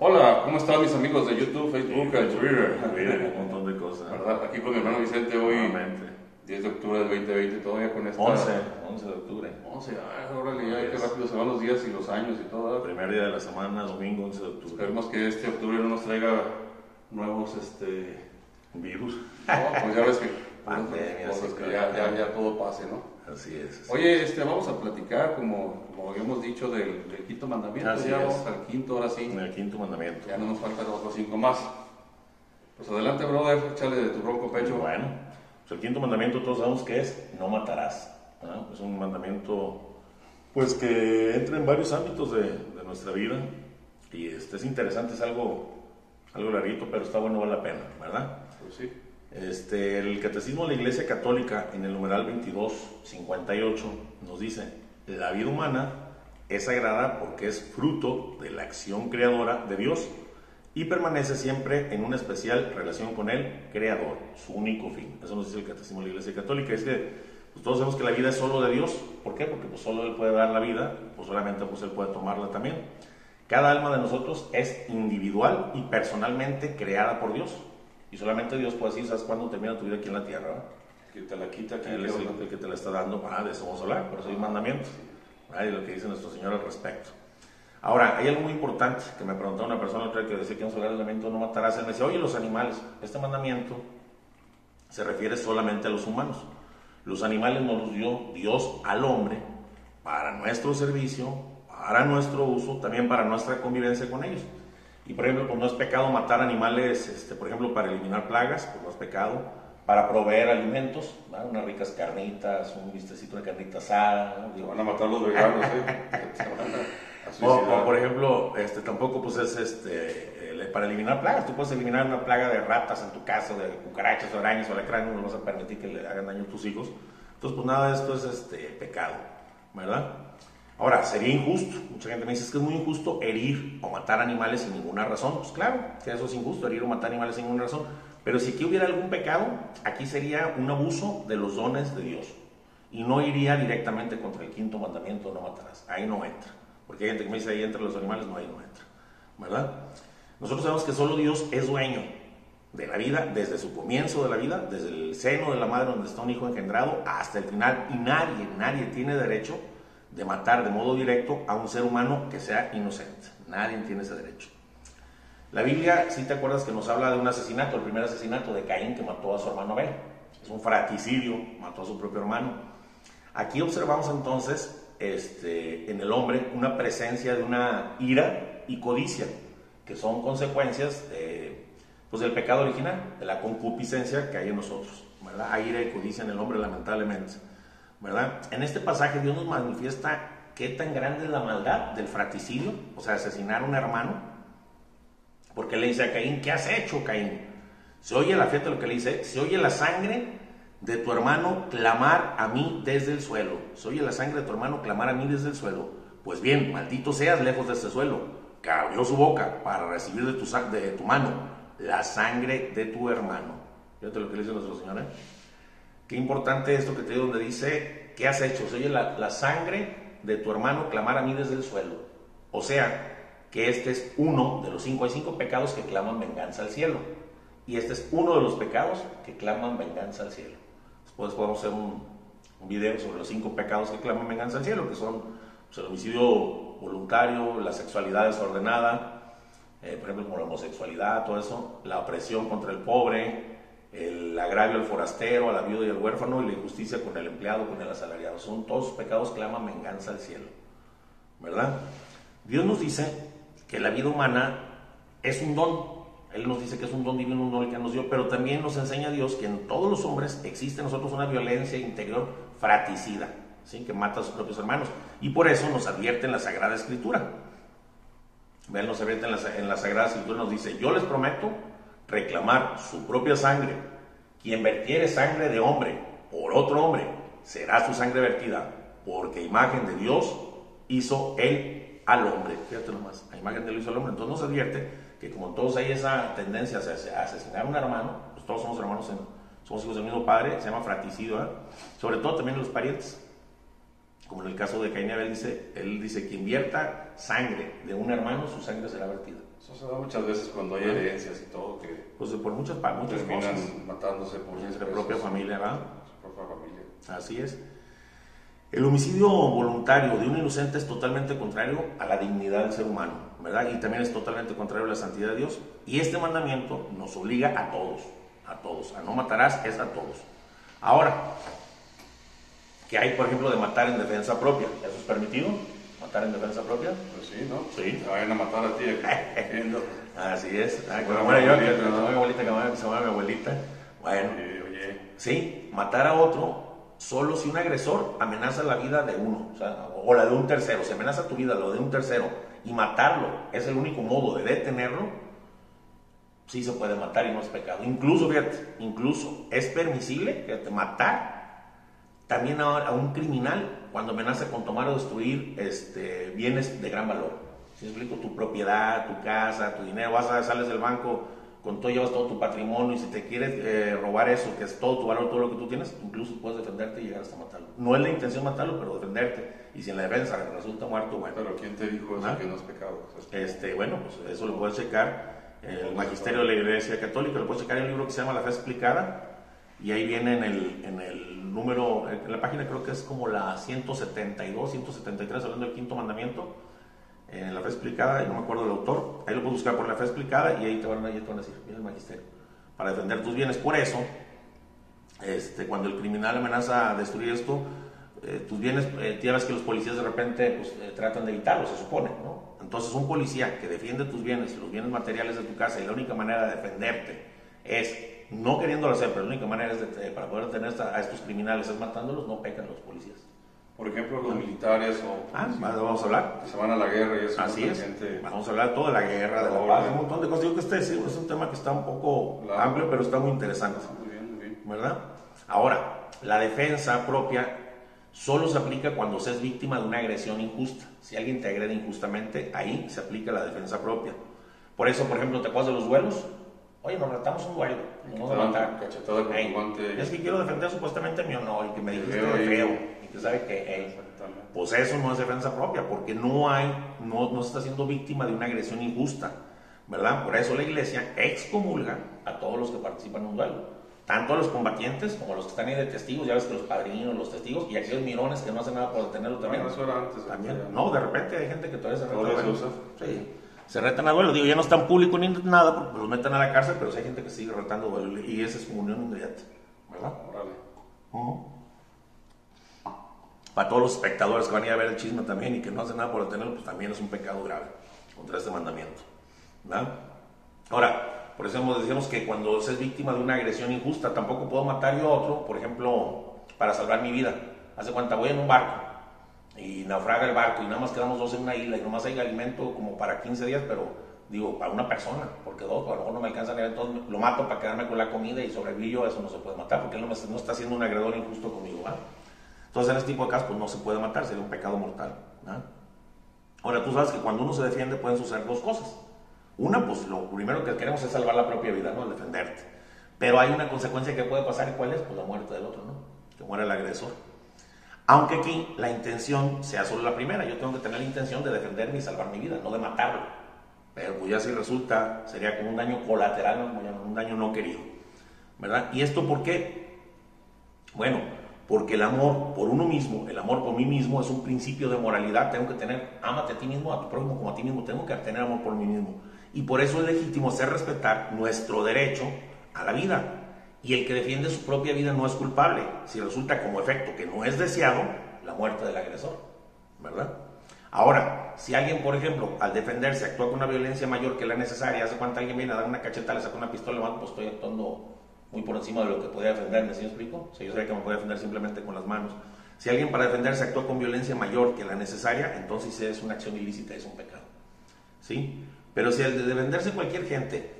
Hola, ¿cómo están mis amigos de YouTube, Facebook y Twitter? Un montón de cosas. ¿Verdad? Aquí con mi hermano Vicente hoy, Nuevamente. 10 de octubre del 2020, todavía con esta... 11 de octubre. 11, órale, ya qué rápido se van los días y los años y todo. ¿Verdad? Primer día de la semana, domingo 11 de octubre. Esperemos que este octubre no nos traiga nuevos, Virus. No, pues ya ves que... Pandemia, cosas sí, que claro. ya todo pase, ¿no? Así es. Oye, vamos a platicar, como habíamos dicho, del quinto mandamiento. Así ya es. vamos al quinto, ahora sí. En el quinto mandamiento. Ya no nos faltan otros 5 más. Pues adelante, brother, échale de tu ronco pecho. Bueno, pues el quinto mandamiento todos sabemos que es no matarás. ¿No? Es un mandamiento pues que entra en varios ámbitos de nuestra vida y es interesante, es algo larguito, pero está bueno, vale la pena, ¿verdad? Pues sí. El Catecismo de la Iglesia Católica en el numeral 2258 nos dice: la vida humana es sagrada porque es fruto de la acción creadora de Dios y permanece siempre en una especial relación con el Creador, su único fin. Eso nos dice el Catecismo de la Iglesia Católica. Es que pues, todos sabemos que la vida es solo de Dios. ¿Por qué? Porque pues, solo Él puede dar la vida, pues solamente pues, Él puede tomarla también. Cada alma de nosotros es individual y personalmente creada por Dios. Y solamente Dios puede decir, ¿sabes cuándo termina tu vida aquí en la tierra? ¿Verdad? Que te la quita, que Él es el que te la está dando, de eso vamos a hablar, por eso hay mandamientos, ¿verdad? Y lo que dice nuestro Señor al respecto. Ahora, hay algo muy importante que me preguntó una persona otra vez que decía que vamos a hablar del mandamiento no matarás. Él me decía, oye, los animales, este mandamiento se refiere solamente a los humanos. Los animales nos los dio Dios al hombre para nuestro servicio, para nuestro uso, también para nuestra convivencia con ellos. Y por ejemplo, pues no es pecado matar animales, por ejemplo, para eliminar plagas, pues no es pecado. Para proveer alimentos, ¿no? Unas ricas carnitas, un bistecito de carnita asada, ¿no? Digo, van a matar los veganos, O por ejemplo, tampoco pues es para eliminar plagas. Tú puedes eliminar una plaga de ratas en tu casa, de cucarachas, o arañas o alacranes, no vas a permitir que le hagan daño a tus hijos. Entonces, pues nada de esto es pecado, ¿verdad? Ahora, sería injusto. Mucha gente me dice, es que es muy injusto herir o matar animales sin ninguna razón. Pues claro, que eso es injusto, herir o matar animales sin ninguna razón. Pero si aquí hubiera algún pecado, aquí sería un abuso de los dones de Dios. Y no iría directamente contra el quinto mandamiento, no matarás. Ahí no entra. Porque hay gente que me dice, ahí entre los animales, no, ahí no entra. ¿Verdad? Nosotros sabemos que solo Dios es dueño de la vida, desde su comienzo de la vida, desde el seno de la madre donde está un hijo engendrado, hasta el final. Y nadie tiene derecho de matar de modo directo a un ser humano que sea inocente. Nadie tiene ese derecho. La Biblia, si te acuerdas que nos habla de un asesinato, el primer asesinato de Caín, que mató a su hermano Abel. Es un fratricidio, mató a su propio hermano. Aquí observamos entonces en el hombre una presencia de una ira y codicia, que son consecuencias del pecado original, de la concupiscencia que hay en nosotros, ¿verdad? Hay ira y codicia en el hombre, lamentablemente, ¿verdad? En este pasaje Dios nos manifiesta qué tan grande es la maldad del fratricidio, o sea, asesinar a un hermano. Porque le dice a Caín, ¿qué has hecho, Caín? Se oye fíjate lo que le dice, se oye la sangre de tu hermano clamar a mí desde el suelo. Se oye la sangre de tu hermano clamar a mí desde el suelo. Pues bien, maldito seas lejos de este suelo, que abrió su boca para recibir de tu mano la sangre de tu hermano. Fíjate lo que le dice nuestro Señor, ¿eh? Qué importante esto que te digo, donde dice, ¿qué has hecho? Se oye la sangre de tu hermano clamar a mí desde el suelo. O sea, que este es uno de los 5. Hay 5 pecados que claman venganza al cielo. Y este es uno de los pecados que claman venganza al cielo. Después podemos hacer un video sobre los 5 pecados que claman venganza al cielo, que son pues, el homicidio voluntario, la sexualidad desordenada, por ejemplo como la homosexualidad, todo eso, la opresión contra el pobre, el agravio al forastero, a la viuda y al huérfano, y la injusticia con el empleado, con el asalariado. Son todos pecados que claman venganza al cielo, ¿verdad? Dios nos dice que la vida humana es un don. Él nos dice que es un don divino, un don que nos dio, pero también nos enseña Dios que en todos los hombres existe en nosotros una violencia interior fratricida, ¿sí? Que mata a sus propios hermanos. Y por eso nos advierte en la Sagrada Escritura. Él nos advierte en la Sagrada Escritura, nos dice, yo les prometo reclamar su propia sangre. Quien vertiere sangre de hombre por otro hombre, será su sangre vertida, porque imagen de Dios hizo él al hombre. Fíjate nomás, a imagen de Dios hizo al hombre. Entonces nos advierte que como todos hay esa tendencia a asesinar a un hermano, pues todos somos hermanos, somos hijos del mismo padre, se llama fratricidio, ¿eh? Sobre todo también los parientes. como en el caso de Caín y Abel, él dice que invierta sangre de un hermano, su sangre será vertida. Eso se da muchas veces cuando hay herencias y todo, que Pues por muchas terminan cosas. matándose por Nuestra propia familia, ¿verdad? Su propia familia. Así es. El homicidio voluntario de un inocente es totalmente contrario a la dignidad del ser humano, ¿verdad? Y también es totalmente contrario a la santidad de Dios. Y este mandamiento nos obliga a todos, a no matarás es a todos. Ahora, ¿qué hay, por ejemplo, de matar en defensa propia? ¿Eso es permitido? ¿Matar en defensa propia? Pues sí, ¿no? Sí. Te vayan a matar a ti. Así es. Que Bueno, me muera yo, que abuelita, se muera mi abuelita, que se muera mi abuelita. Bueno, Oye, sí, matar a otro solo si un agresor amenaza la vida de uno, o la de un tercero. Si amenaza tu vida, lo de un tercero, y matarlo es el único modo de detenerlo, sí se puede matar y no es pecado. Incluso, fíjate, es permisible matar también a un criminal cuando amenaza con tomar o destruir bienes de gran valor. Si explico, tu propiedad, tu casa, tu dinero, sales del banco con todo, llevas todo tu patrimonio, y si te quieres robar eso, que es todo tu valor, todo lo que tú tienes, incluso puedes defenderte y llegar hasta matarlo. No es la intención matarlo, pero defenderte. Y si en la defensa resulta muerto, bueno. pero ¿quién te dijo eso que no es pecado? Bueno, pues eso lo puedes checar el magisterio de la Iglesia Católica, lo puedes checar en un libro que se llama La Fe Explicada, y ahí viene en el número, en la página creo que es como la 172, 173, hablando del quinto mandamiento, en La Fe Explicada, y no me acuerdo del autor, ahí lo puedes buscar por La Fe Explicada y ahí te van a decir, viene el magisterio, para defender tus bienes. Por eso, cuando el criminal amenaza a destruir esto, tus bienes, ya ves que los policías de repente pues, tratan de evitarlo, se supone, ¿no? Entonces un policía que defiende tus bienes, los bienes materiales de tu casa, y la única manera de defenderte es, no queriéndolo hacer, pero la única manera es para poder detener a estos criminales es matándolos, no pecan los policías. Por ejemplo, los militares vamos a hablar. Que se van a la guerra y eso. Así es. Vamos a hablar de toda la guerra, de la paz, un montón de cosas. Digo que es un tema que está un poco amplio, pero está muy interesante. Muy bien. ¿Verdad? Ahora, la defensa propia solo se aplica cuando se es víctima de una agresión injusta. Si alguien te agrede injustamente, ahí se aplica la defensa propia. Por eso, por ejemplo, ¿te acuerdas de los duelos? Oye, nos retamos un duelo. Nos vamos a matar. Es que quiero defender supuestamente mi honor y que me dijiste de feo. Y que sabe que, pues eso no es defensa propia, porque no se está siendo víctima de una agresión injusta, ¿verdad? Por eso la Iglesia excomulga a todos los que participan en un duelo, tanto a los combatientes como a los que están ahí de testigos. Ya ves que los padrinos, los testigos y aquellos mirones que no hacen nada por detenerlo también. Eso era antes. También. No, de repente hay gente que todavía se reta. Sí. Se retan a duelo. Digo, ya no es tan público ni nada porque los meten a la cárcel, pero sí hay gente que sigue retando duelo, y esa es comunión inmediata, ¿verdad? Órale. Para todos los espectadores que van a ir a ver el chisme también y que no hacen nada por detenerlo, pues también es un pecado grave contra este mandamiento, ¿verdad? Ahora, por eso decíamos que cuando se es víctima de una agresión injusta, tampoco puedo matar yo a otro, por ejemplo, para salvar mi vida. Hace cuenta, voy en un barco y naufraga el barco y nada más quedamos dos en una isla y nomás hay alimento como para 15 días, pero digo, para una persona, porque dos, a lo mejor no me alcanzan, entonces lo mato para quedarme con la comida y sobreviví yo. Eso no se puede matar porque él no está haciendo un agredor injusto conmigo, ¿verdad? Entonces en este tipo de casos pues no se puede matar, sería un pecado mortal, ¿verdad? Ahora tú sabes que cuando uno se defiende pueden suceder dos cosas. Una, pues lo primero que queremos es salvar la propia vida, ¿no? El defenderte. Pero hay una consecuencia que puede pasar, ¿y cuál es? Pues la muerte del otro, ¿no? Que muera el agresor. Aunque aquí la intención sea solo la primera, yo tengo que tener la intención de defenderme y salvar mi vida, no de matarlo. Pero pues ya si resulta, sería como un daño colateral, ¿no? Como llaman, un daño no querido, ¿verdad? ¿Y esto por qué? Bueno, porque el amor por uno mismo, el amor por mí mismo es un principio de moralidad. Tengo que tener, ámate a ti mismo, a tu prójimo como a ti mismo, tengo que tener amor por mí mismo. Y por eso es legítimo hacer respetar nuestro derecho a la vida. Y el que defiende su propia vida no es culpable, si resulta como efecto que no es deseado la muerte del agresor, ¿verdad? Ahora, si alguien, por ejemplo, al defenderse actúa con una violencia mayor que la necesaria, hace cuenta alguien viene a dar una cacheta, le saca una pistola, pues estoy actuando muy por encima de lo que podía defenderme, ¿sí me explico? O sea, yo sabía que me podía defender simplemente con las manos. Si alguien para defenderse actúa con violencia mayor que la necesaria, entonces es una acción ilícita, es un pecado, ¿sí? Pero si al de defenderse cualquier gente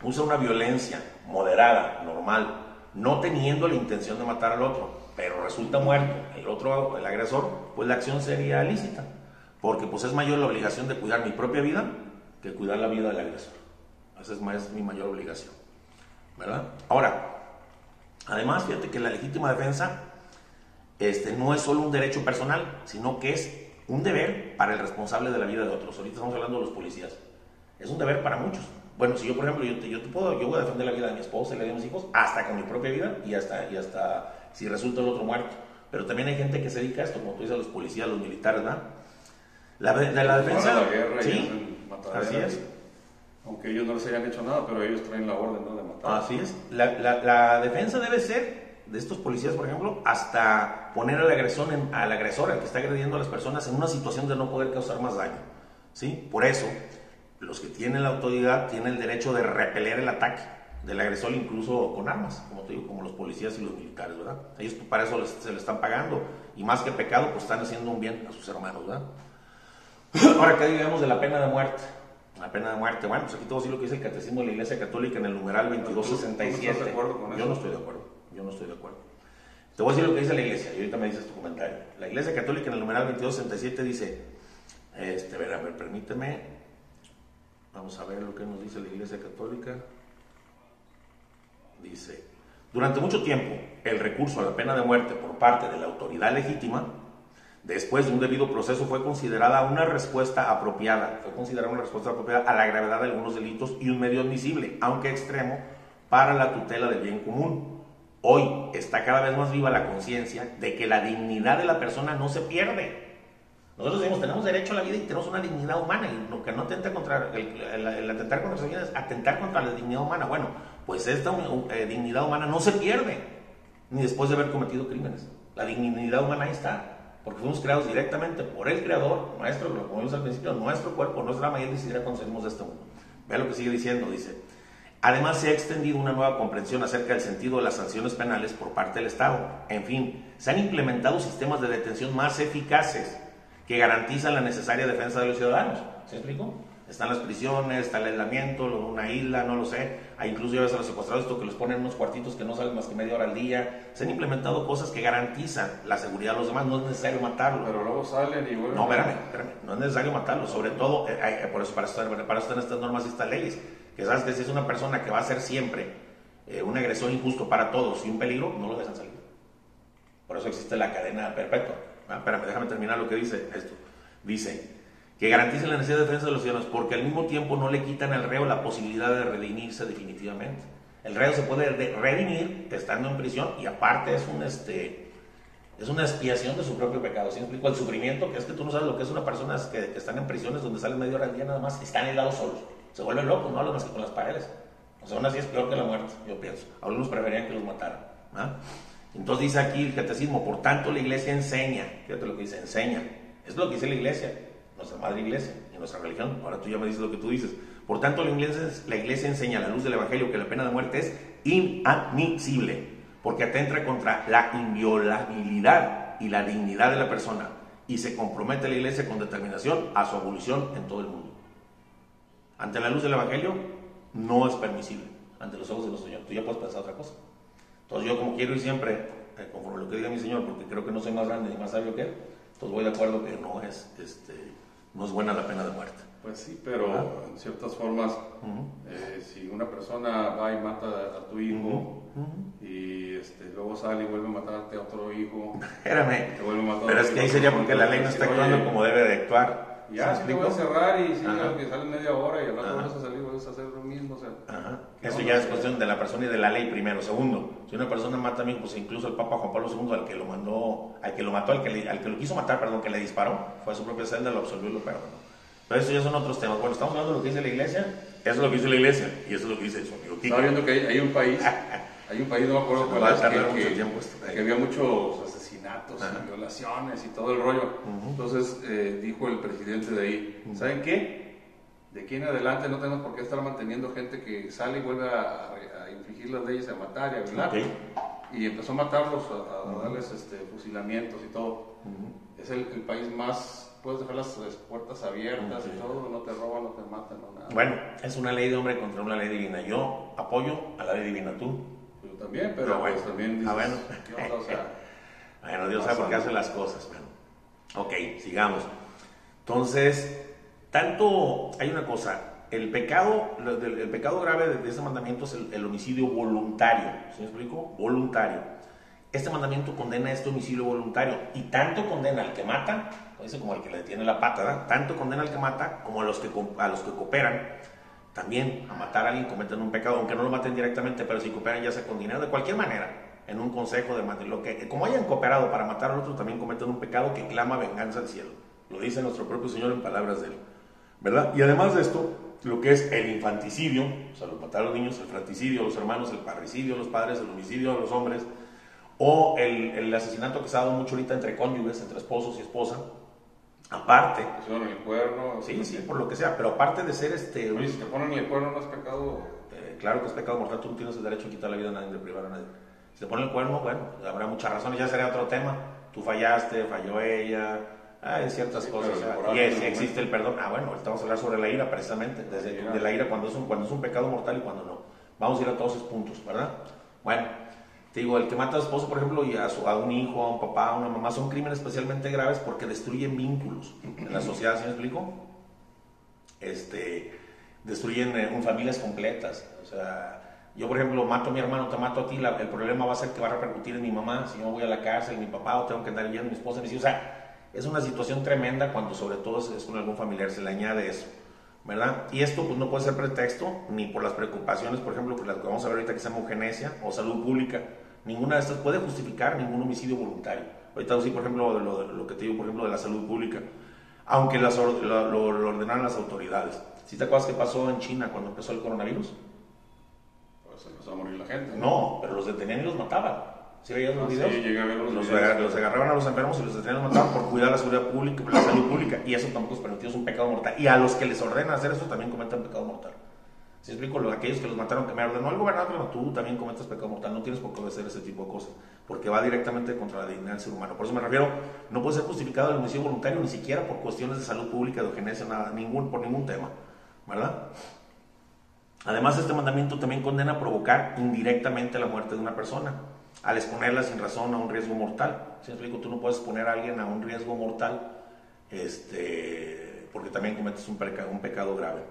usa una violencia moderada, normal, no teniendo la intención de matar al otro, pero resulta muerto el agresor, pues la acción sería lícita, porque pues es mayor la obligación de cuidar mi propia vida que cuidar la vida del agresor. Esa es mi mayor obligación, ¿verdad? Ahora, además, fíjate que la legítima defensa no es solo un derecho personal, sino que es un deber para el responsable de la vida de otros. Ahorita estamos hablando de los policías. Es un deber para muchos. Bueno, si yo, por ejemplo, yo voy a defender la vida de mi esposa y la vida de mis hijos, hasta con mi propia vida y hasta si resulta el otro muerto. Pero también hay gente que se dedica a esto, como tú dices, los policías, los militares, ¿verdad? De la defensa. La guerra, sí, así es. Aunque ellos no les hayan hecho nada, pero ellos traen la orden, ¿no?, de matar. Así es. La defensa debe ser de estos policías, por ejemplo, hasta poner al agresor, al que está agrediendo a las personas, en una situación de no poder causar más daño. ¿Sí? Por eso, los que tienen la autoridad tienen el derecho de repeler el ataque del agresor, incluso con armas, como te digo, como los policías y los militares, ¿verdad? Ellos para eso se le están pagando, y más que pecado, pues están haciendo un bien a sus hermanos, ¿verdad? Ahora, ¿qué digamos de la pena de muerte? La pena de muerte, bueno, pues aquí te voy a decir lo que dice el Catecismo de la Iglesia Católica en el numeral 2267. ¿Tú no estás de acuerdo con eso? Yo no estoy de acuerdo, Te voy a decir lo que dice la Iglesia, y ahorita me dices tu comentario. La Iglesia Católica en el numeral 2267 dice, a ver, permíteme, vamos a ver lo que nos dice la Iglesia Católica. Dice, durante mucho tiempo, el recurso a la pena de muerte por parte de la autoridad legítima, después de un debido proceso, fue considerada una respuesta apropiada a la gravedad de algunos delitos y un medio admisible, aunque extremo, para la tutela del bien común. Hoy está cada vez más viva la conciencia de que la dignidad de la persona no se pierde. Nosotros decimos, tenemos derecho a la vida y tenemos una dignidad humana, y lo que no atenta contra el atentar contra esa vida es atentar contra la dignidad humana. Bueno, pues esta dignidad humana no se pierde, ni después de haber cometido crímenes. La dignidad humana ahí está, porque fuimos creados directamente por el Creador, nuestro, como vimos al principio, nuestro cuerpo, nuestra alma, y Él decidirá cuando salimos de este mundo. Vea lo que sigue diciendo, dice, además se ha extendido una nueva comprensión acerca del sentido de las sanciones penales por parte del Estado. En fin, se han implementado sistemas de detención más eficaces que garantizan la necesaria defensa de los ciudadanos. ¿Se explicó? Están las prisiones, está el aislamiento, una isla, no lo sé. Hay incluso ya ves a los secuestrados esto que los ponen en unos cuartitos que no salen más que media hora al día. Se han implementado cosas que garantizan la seguridad de los demás. No es necesario matarlos. Pero luego salen y vuelven. No, espérame. No es necesario matarlos. Sobre todo, por eso para eso están estas normas y estas leyes. Que sabes que si es una persona que va a ser siempre un agresor injusto para todos y un peligro, no lo dejan salir. Por eso existe la cadena perpetua. Espérame, déjame terminar lo que dice esto. Dice que garantice la necesidad de defensa de los ciudadanos, porque al mismo tiempo no le quitan al reo la posibilidad de redimirse definitivamente. El reo se puede redimir estando en prisión, y aparte es una expiación de su propio pecado. ¿Sí me explico? El sufrimiento, que es que tú no sabes lo que es una persona que están en prisiones donde salen media hora al día nada más, están aislados solos. Se vuelven locos, no hablan más que con las paredes. O sea, aún así es peor que la muerte, yo pienso. Algunos preferían que los mataran. Entonces dice aquí el Catecismo, por tanto la Iglesia enseña, fíjate lo que dice, enseña. Es lo que dice la Iglesia, nuestra madre Iglesia y nuestra religión. Ahora tú ya me dices lo que tú dices. Por tanto la Iglesia enseña a la luz del Evangelio que la pena de muerte es inadmisible, porque atenta contra la inviolabilidad y la dignidad de la persona, y se compromete la Iglesia con determinación a su abolición en todo el mundo. Ante la luz del Evangelio no es permisible, ante los ojos de nuestro Señor. Tú ya puedes pensar otra cosa. Entonces yo, como quiero ir siempre conforme lo que diga mi Señor, porque creo que no soy más grande ni más sabio que Él, entonces voy de acuerdo que no es buena la pena de muerte. Pues sí, pero en ciertas formas, si una persona va y mata a tu hijo, y luego sale y vuelve a matarte a otro hijo, espérame, pero es que ahí sería porque la ley no está actuando como debe de actuar. Ya, si te voy a cerrar y que sale media hora y al rato vuelves a salir, vuelves a hacer lo mismo. O sea, eso ya es cuestión de la persona y de la ley primero. Segundo, si una persona mata a mí, pues incluso el Papa Juan Pablo II, al que lo mató, al que lo quiso matar, perdón, que le disparó, fue a su propia celda, lo absolvió y lo perdonó. Pero eso ya son otros temas. Bueno, estamos hablando de lo que dice la Iglesia, eso es lo que dice la Iglesia, y eso es lo que dice su amigo Kiko. Estaba viendo que hay un país, no me acuerdo cuál es, que había muchos asesinatos y violaciones y todo el rollo. Entonces dijo el presidente de ahí, ¿saben qué? De aquí en adelante no tenemos por qué estar manteniendo gente que sale y vuelve a infringir las leyes, a matar y a violar. Y empezó a matarlos, a darles fusilamientos y todo. Es el país más... Puedes dejar las puertas abiertas y todo, no te roban, no te matan, no nada. Bueno, es una ley de hombre contra una ley divina. Yo apoyo a la ley divina, ¿tú? Yo también, pero bueno, pues también dices, bueno. ¿qué onda? O sea, bueno, Dios sabe por qué hace las cosas. Bueno. Ok, sigamos. Entonces, hay una cosa, el pecado grave de ese mandamiento es el homicidio voluntario. ¿Sí me explico? Voluntario. Este mandamiento condena este homicidio voluntario y tanto condena al que mata, como al que le detiene la pata, ¿verdad? Tanto condena al que mata como a los que cooperan también a matar a alguien, cometen un pecado, aunque no lo maten directamente, pero si cooperan ya sea con dinero, de cualquier manera, en un consejo de lo que, como hayan cooperado para matar al otro, también cometen un pecado que clama venganza al cielo. Lo dice nuestro propio Señor en palabras de él, ¿verdad? Y además de esto, lo que es el infanticidio, o sea, los matar a los niños, el fratricidio, los hermanos, el parricidio, los padres, el homicidio a los hombres, o el asesinato que se ha dado mucho ahorita entre cónyuges, entre esposos y esposa, aparte... Pusieron el cuerno... Sí, por lo que sea, pero aparte de ser Oye, si te ponen el cuerno, ¿no es pecado? Claro que es pecado mortal, tú no tienes el derecho a quitar la vida a nadie, de privar a nadie. Si te ponen el cuerno, bueno, habrá muchas razones, ya sería otro tema. Tú fallaste, falló ella, hay ciertas cosas, y existe el perdón. Bueno, ahorita vamos a hablar sobre la ira precisamente, de la ira cuando es un pecado mortal y cuando no. Vamos a ir a todos esos puntos, ¿verdad? Bueno, te digo, el que mata a su esposo, por ejemplo, y a un hijo, a un papá, a una mamá, son crímenes especialmente graves porque destruyen vínculos en la sociedad, ¿sí me explico? Destruyen familias completas. O sea, yo por ejemplo mato a mi hermano, te mato a ti, el problema va a ser que va a repercutir en mi mamá, si yo voy a la cárcel, mi papá, o tengo que andar yendo, mi esposa, mis hijos. O sea, es una situación tremenda cuando sobre todo es con algún familiar, se le añade eso, ¿verdad? Y esto pues no puede ser pretexto ni por las preocupaciones, por ejemplo, por las que vamos a ver ahorita, que se llama eugenesia o salud pública. Ninguna de estas puede justificar ningún homicidio voluntario. Ahorita sí, por ejemplo, lo que te digo, por ejemplo, de la salud pública, aunque lo ordenaron las autoridades. ¿Sí te acuerdas qué pasó en China cuando empezó el coronavirus? Pues empezó a morir la gente. No, pero los detenían y los mataban. ¿Sí veías los videos? Sí, llegué a ver los videos. Los agarraban a los enfermos y los detenían y los mataban por cuidar la seguridad pública, la salud pública, y eso tampoco es permitido, es un pecado mortal. Y a los que les ordenan hacer eso también cometen pecado mortal. Si explico, aquellos que los mataron, que me ordenó el gobernador, tú también cometes pecado mortal, no tienes por qué obedecer ese tipo de cosas, porque va directamente contra la dignidad del ser humano. Por eso me refiero, no puede ser justificado el homicidio voluntario ni siquiera por cuestiones de salud pública, de eugenesia, nada, por ningún tema, ¿verdad? Además, este mandamiento también condena provocar indirectamente la muerte de una persona, al exponerla sin razón a un riesgo mortal. Si explico, tú no puedes exponer a alguien a un riesgo mortal, porque también cometes un pecado grave.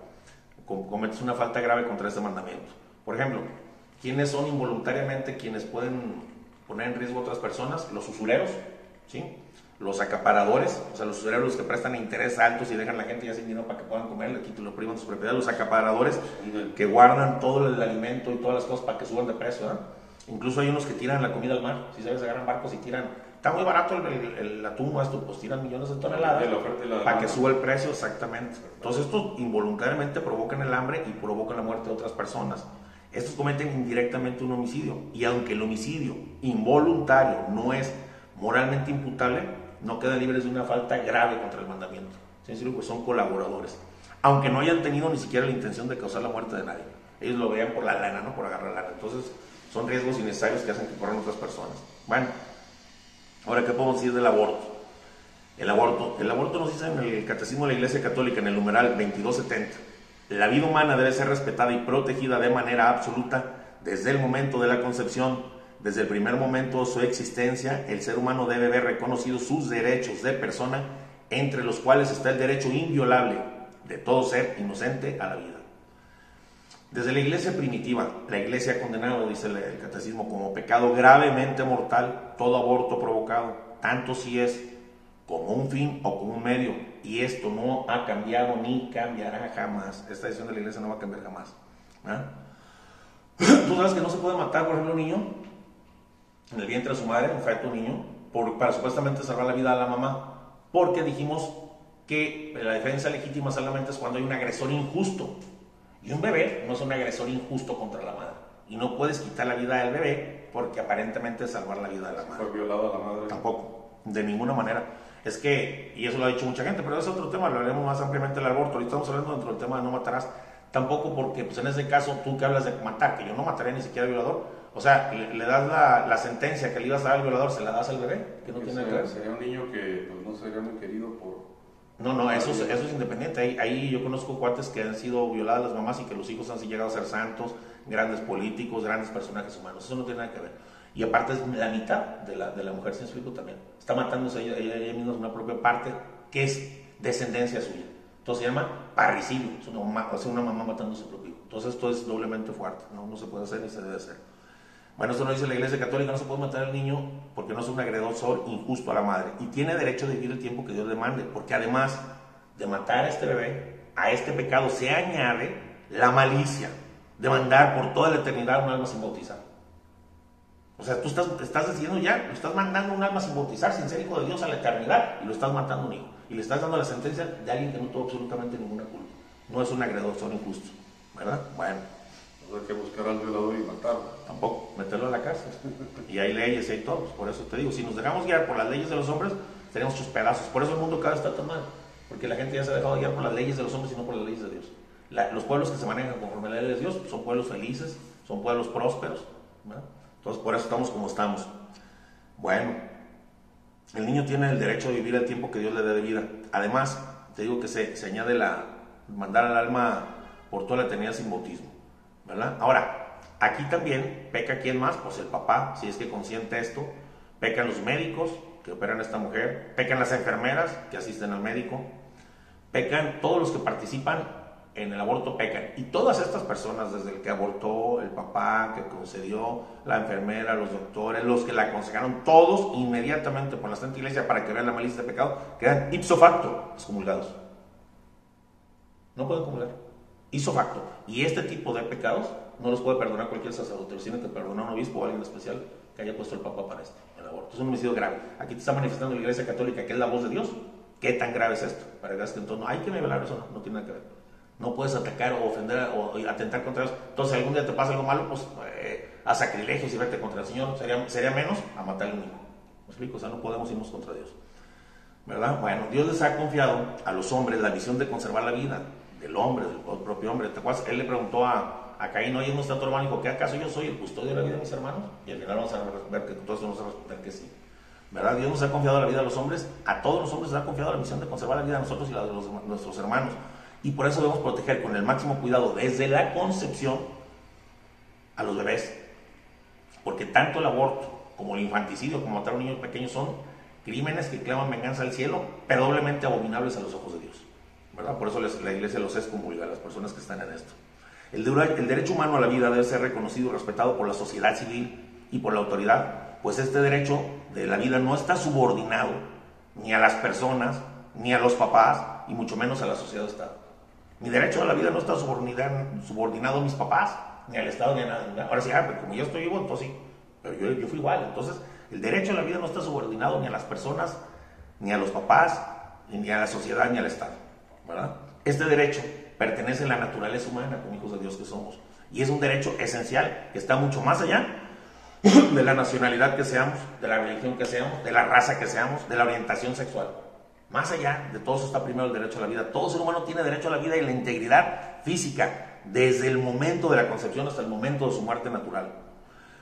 Cometes una falta grave contra este mandamiento. Por ejemplo, ¿quiénes son involuntariamente quienes pueden poner en riesgo a otras personas? Los usureros, ¿sí? Los acaparadores, o sea, los usureros que prestan interés altos y dejan a la gente ya sin dinero para que puedan comer, le quitan, lo privan de su propiedad. Los acaparadores que guardan todo el alimento y todas las cosas para que suban de precio, ¿verdad? Incluso hay unos que tiran la comida al mar, si sabes, agarran barcos y tiran. Está muy barato el atún o esto, pues tiran millones de toneladas para que suba el precio, exactamente. Entonces estos involuntariamente provocan el hambre y provocan la muerte de otras personas. Estos cometen indirectamente un homicidio, y aunque el homicidio involuntario no es moralmente imputable, no quedan libres de una falta grave contra el mandamiento. ¿Sí? Pues son colaboradores, aunque no hayan tenido ni siquiera la intención de causar la muerte de nadie. Ellos lo vean por la lana, no por agarrar lana. Entonces son riesgos innecesarios que hacen que corran otras personas. Bueno, ahora, ¿qué podemos decir del aborto? El aborto nos dice en el Catecismo de la Iglesia Católica, en el numeral 2270, la vida humana debe ser respetada y protegida de manera absoluta desde el momento de la concepción. Desde el primer momento de su existencia, el ser humano debe ver reconocidos sus derechos de persona, entre los cuales está el derecho inviolable de todo ser inocente a la vida. Desde la iglesia primitiva, la iglesia ha condenado, dice el catecismo, como pecado gravemente mortal todo aborto provocado, tanto si es como un fin o como un medio, y esto no ha cambiado ni cambiará jamás. Esta decisión de la iglesia no va a cambiar jamás. ¿Tú sabes que no se puede matar, por ejemplo, un niño en el vientre de su madre, un feto, un niño, para supuestamente salvar la vida a la mamá? Porque dijimos que la defensa legítima solamente es cuando hay un agresor injusto. Y un bebé no es un agresor injusto contra la madre. Y no puedes quitar la vida del bebé porque aparentemente es salvar la vida de la madre. ¿Fue violada la madre? Tampoco, de ninguna manera. Es que, y eso lo ha dicho mucha gente, pero es otro tema, lo hablaremos más ampliamente del aborto. Ahorita estamos hablando dentro del tema de no matarás. Tampoco porque, pues en ese caso, tú que hablas de matar, que yo no mataré ni siquiera al violador. O sea, le das la sentencia que le ibas a dar al violador, se la das al bebé, que no tiene que ver. Sería un niño que pues, no sería muy querido por... No, eso es independiente. Ahí yo conozco cuates que han sido violadas las mamás y que los hijos han llegado a ser santos, grandes políticos, grandes personajes humanos. Eso no tiene nada que ver. Y aparte es la mitad de la mujer, sin explico también. Está matándose ella misma, una propia parte que es descendencia suya. Entonces se llama parricidio. Es una mamá matando a su propio hijo. Entonces esto es doblemente fuerte. No se puede hacer ni se debe hacer. Bueno, eso no dice la Iglesia Católica, no se puede matar al niño porque no es un agresor injusto a la madre. Y tiene derecho de vivir el tiempo que Dios le mande, porque además de matar a este bebé, a este pecado se añade la malicia de mandar por toda la eternidad un alma sin bautizar. O sea, tú estás diciendo ya, lo estás mandando un alma sin bautizar, sin ser hijo de Dios a la eternidad, y lo estás matando a un hijo. Y le estás dando la sentencia de alguien que no tuvo absolutamente ninguna culpa. No es un agresor injusto, ¿verdad? Bueno. No hay que buscar al violador y matarlo. Tampoco, meterlo a la cárcel. Y hay leyes y hay todo. Por eso te digo, si nos dejamos guiar por las leyes de los hombres, tenemos sus pedazos. Por eso el mundo cada vez está tan mal. Porque la gente ya se ha dejado guiar por las leyes de los hombres y no por las leyes de Dios. Los pueblos que se manejan conforme a la ley de Dios son pueblos felices, son pueblos prósperos, ¿verdad? Entonces por eso estamos como estamos. Bueno, el niño tiene el derecho de vivir el tiempo que Dios le dé de vida. Además, te digo que se añade mandar al alma por toda la eternidad sin bautismo, ¿verdad? Ahora, aquí también peca quién más, pues el papá, si es que consiente esto. Pecan los médicos que operan a esta mujer, pecan las enfermeras que asisten al médico, pecan todos los que participan en el aborto, pecan. Y todas estas personas, desde el que abortó, el papá que concedió, la enfermera, los doctores, los que la aconsejaron, todos inmediatamente por la Santa Iglesia, para que vean la malicia de pecado, quedan ipso facto excomulgados. No pueden comulgar. Ipso facto. Y este tipo de pecados no los puede perdonar cualquier sacerdote, los tiene que perdonar un obispo o alguien especial que haya puesto el Papa para esto, el aborto. Es un homicidio grave. Aquí te está manifestando la Iglesia Católica que es la voz de Dios. ¿Qué tan grave es esto? Para que veas que entonces no hay que nivelar eso, no tiene nada que ver. No puedes atacar o ofender o atentar contra Dios. Entonces, si algún día te pasa algo malo, pues a sacrilegios y vete contra el Señor. Sería menos a matar al niño. ¿Me explico? O sea, no podemos irnos contra Dios, ¿verdad? Bueno, Dios les ha confiado a los hombres la visión de conservar la vida del hombre, del propio hombre. ¿Te acuerdas? Él le preguntó a Caín, oye, ¿no está tu hermano? Dijo, ¿qué acaso yo soy el custodio de la vida de mis hermanos? Y al final vamos a ver que todos vamos a responder que sí, ¿verdad? Dios nos ha confiado la vida a los hombres, a todos los hombres nos ha confiado la misión de conservar la vida de nosotros y la de nuestros hermanos. Y por eso debemos proteger con el máximo cuidado desde la concepción a los bebés. Porque tanto el aborto como el infanticidio, como matar a un niño pequeño, son crímenes que claman venganza al cielo, pero doblemente abominables a los ojos de Dios, ¿verdad? Por eso la Iglesia los excomulga a las personas que están en esto. El derecho humano a la vida debe ser reconocido y respetado por la sociedad civil y por la autoridad, pues este derecho de la vida no está subordinado ni a las personas, ni a los papás, y mucho menos a la sociedad de Estado. Mi derecho a la vida no está subordinado a mis papás, ni al Estado, ni a nada. Ahora sí, pero como yo estoy vivo, entonces sí, pero yo fui igual. Entonces, el derecho a la vida no está subordinado ni a las personas, ni a los papás, ni a la sociedad, ni al Estado, ¿verdad? Este derecho pertenece a la naturaleza humana como hijos de Dios que somos, y es un derecho esencial que está mucho más allá de la nacionalidad que seamos, de la religión que seamos, de la raza que seamos, de la orientación sexual. Más allá de todo eso está primero el derecho a la vida. Todo ser humano tiene derecho a la vida y la integridad física desde el momento de la concepción hasta el momento de su muerte natural.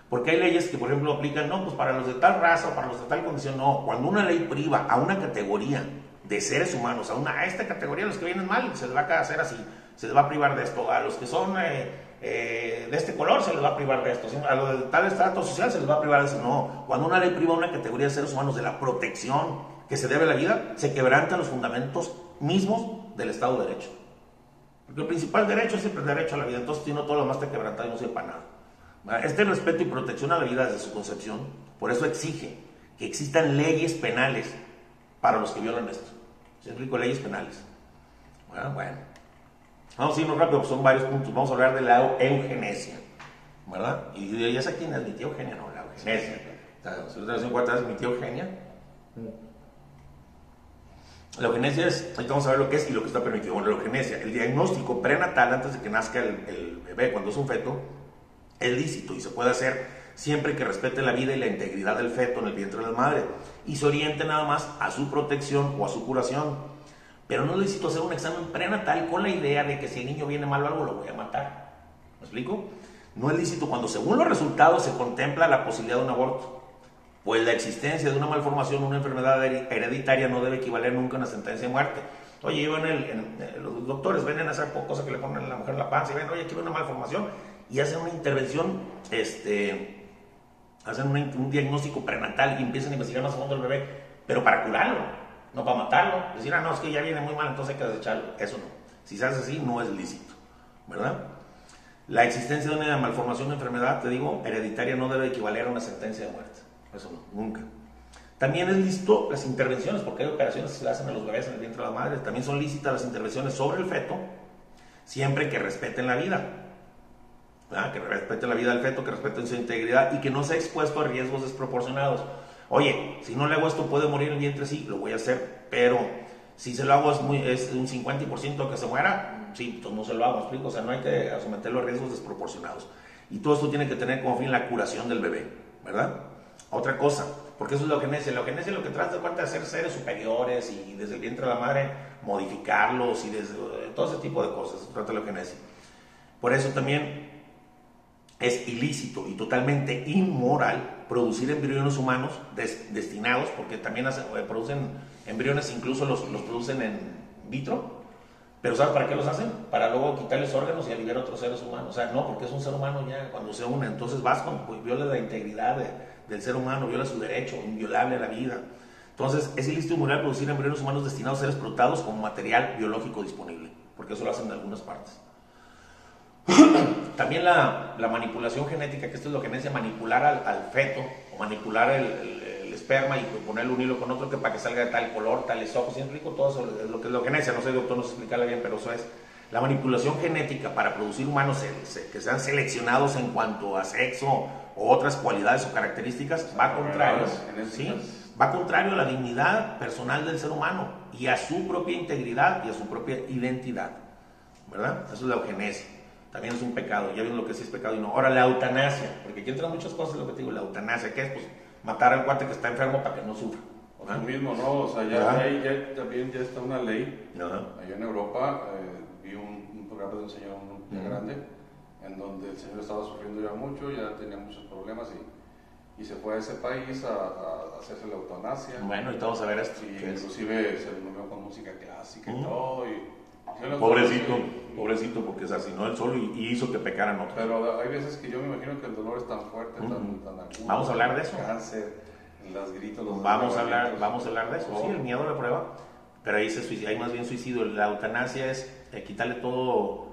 Porque hay leyes que, por ejemplo, aplican, no, pues para los de tal raza o para los de tal condición, no. Cuando una ley priva a una categoría de seres humanos, a esta categoría, los que vienen mal, se les va a hacer así, se les va a privar de esto. A los que son de este color, se les va a privar de esto. A los de tal estrato social, se les va a privar de eso. No, cuando una ley priva a una categoría de seres humanos de la protección que se debe a la vida, se quebrantan los fundamentos mismos del Estado de Derecho. Porque el principal derecho es siempre el derecho a la vida. Entonces, si no, todo lo demás está quebrantado y no sirve para nada. Este respeto y protección a la vida desde su concepción, por eso exige que existan leyes penales para los que violan esto. ¿Se explico? Leyes penales. Bueno. Vamos a irnos rápido, pues son varios puntos. Vamos a hablar de la eugenesia, ¿verdad? Y ya sé quién es mi tía Eugenia, no, la eugenesia. Mi tía Eugenia. La eugenesia es, ahorita vamos a ver lo que es y lo que está permitido. Bueno, la eugenesia, el diagnóstico prenatal antes de que nazca el bebé, cuando es un feto, es lícito y se puede hacer siempre que respete la vida y la integridad del feto en el vientre de la madre y se oriente nada más a su protección o a su curación. Pero no es lícito hacer un examen prenatal con la idea de que si el niño viene mal o algo lo voy a matar. ¿Me explico? No es lícito cuando según los resultados se contempla la posibilidad de un aborto. Pues la existencia de una malformación, una enfermedad hereditaria no debe equivaler nunca a una sentencia de muerte. Oye, los doctores ven en esa cosa que le ponen a la mujer en la panza y ven, oye, aquí hay una malformación y hacen una intervención, hacen un diagnóstico prenatal y empiezan a investigar más a fondo el bebé, pero para curarlo, no para matarlo. Decir, no, es que ya viene muy mal, entonces hay que desecharlo. Eso no. Si se hace así, no es lícito, ¿verdad? La existencia de una malformación o enfermedad, te digo, hereditaria no debe equivaler a una sentencia de muerte. Eso no, nunca. También es lícito las intervenciones, porque hay operaciones que se le hacen a los bebés en el vientre de la madre. También son lícitas las intervenciones sobre el feto, siempre que respeten la vida. ¿Verdad? Que respeten la vida del feto, que respeten su integridad y que no sea expuesto a riesgos desproporcionados. Oye, si no le hago esto puede morir el vientre, sí, lo voy a hacer, pero si se lo hago es un 50% que se muera, sí, entonces no se lo hago, ¿me explico? O sea, no hay que someterlo a riesgos desproporcionados. Y todo esto tiene que tener como fin la curación del bebé, ¿verdad? Otra cosa, porque eso es la eugenesia. La eugenesia lo que trata de cuenta de hacer seres superiores y desde el vientre de la madre modificarlos y desde todo ese tipo de cosas, eso trata la eugenesia. Por eso también es ilícito y totalmente inmoral producir embriones humanos destinados, porque también producen embriones, incluso los producen en vitro, pero ¿sabes para qué los hacen? Para luego quitarles órganos y aliviar a otros seres humanos. O sea, no, porque es un ser humano ya, cuando se une, entonces vas con, viola la integridad del ser humano, viola su derecho inviolable a la vida. Entonces, es ilícito y inmoral producir embriones humanos destinados a ser explotados como material biológico disponible, porque eso lo hacen en algunas partes. También la manipulación genética, que esto es lo que me dice manipular al feto, o manipular el esperma y ponerle un hilo con otro que para que salga de tal color, tales ojos, ¿sí explico? Todo eso es lo que es la eugenesia, no sé, doctor, no sé explicarle bien, pero eso es. La manipulación genética para producir humanos que sean seleccionados en cuanto a sexo o otras cualidades o características, va contrario, ¿sí? Va contrario a la dignidad personal del ser humano y a su propia integridad y a su propia identidad, ¿verdad? Eso es la eugenesia. También es un pecado, ya ven lo que sí es pecado y no. Ahora, la eutanasia, porque aquí entran muchas cosas, lo que te digo, la eutanasia, ¿qué es? Pues matar al cuate que está enfermo para que no sufra. O sea, mismo, ¿no? O sea, ya también ya está una ley. Allá en Europa vi un programa de un señor muy grande, en donde el señor estaba sufriendo ya mucho, ya tenía muchos problemas y se fue a ese país a hacerse la eutanasia. Bueno, y todos a ver esto. Y inclusive se reunió con música clásica y todo. Pobrecito, porque se asesinó él solo y hizo que pecaran otros. Pero hay veces que yo me imagino que el dolor es tan fuerte, tan agudo. Vamos a hablar de eso. Cáncer, los gritos, vamos a hablar de eso. Sí, el miedo a la prueba. Pero ahí hay más bien suicidio. La eutanasia es quitarle todo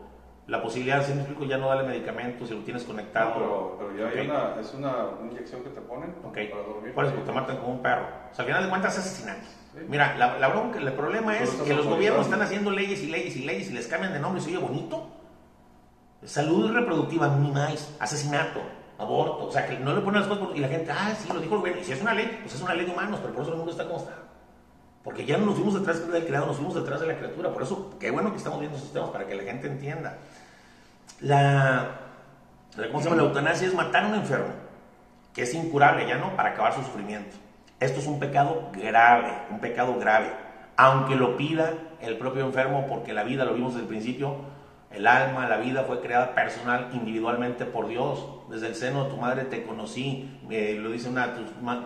la posibilidad, si me explico, ya no darle medicamentos, si lo tienes conectado. No, pero ya es una inyección que te ponen para dormir. Por eso te matan como un perro. O sea, al final de cuentas es asesinato. Sí. Mira, la bronca, el problema es que los gobiernos están haciendo leyes y les cambian de nombre y se oye bonito. Salud reproductiva, ni más, asesinato, aborto. O sea, que no le ponen las cosas y la gente, sí, lo dijo el gobierno. Y si es una ley, pues es una ley de humanos, pero por eso el mundo está como está. Porque ya no nos fuimos detrás del creador, nos fuimos detrás de la criatura. Por eso, qué bueno que estamos viendo esos temas para que la gente entienda. ¿Cómo se llama? La eutanasia es matar a un enfermo, que es incurable ya, ¿no? Para acabar su sufrimiento. Esto es un pecado grave, aunque lo pida el propio enfermo, porque la vida, lo vimos desde el principio, el alma, la vida fue creada personal, individualmente por Dios. Desde el seno de tu madre te conocí, lo dice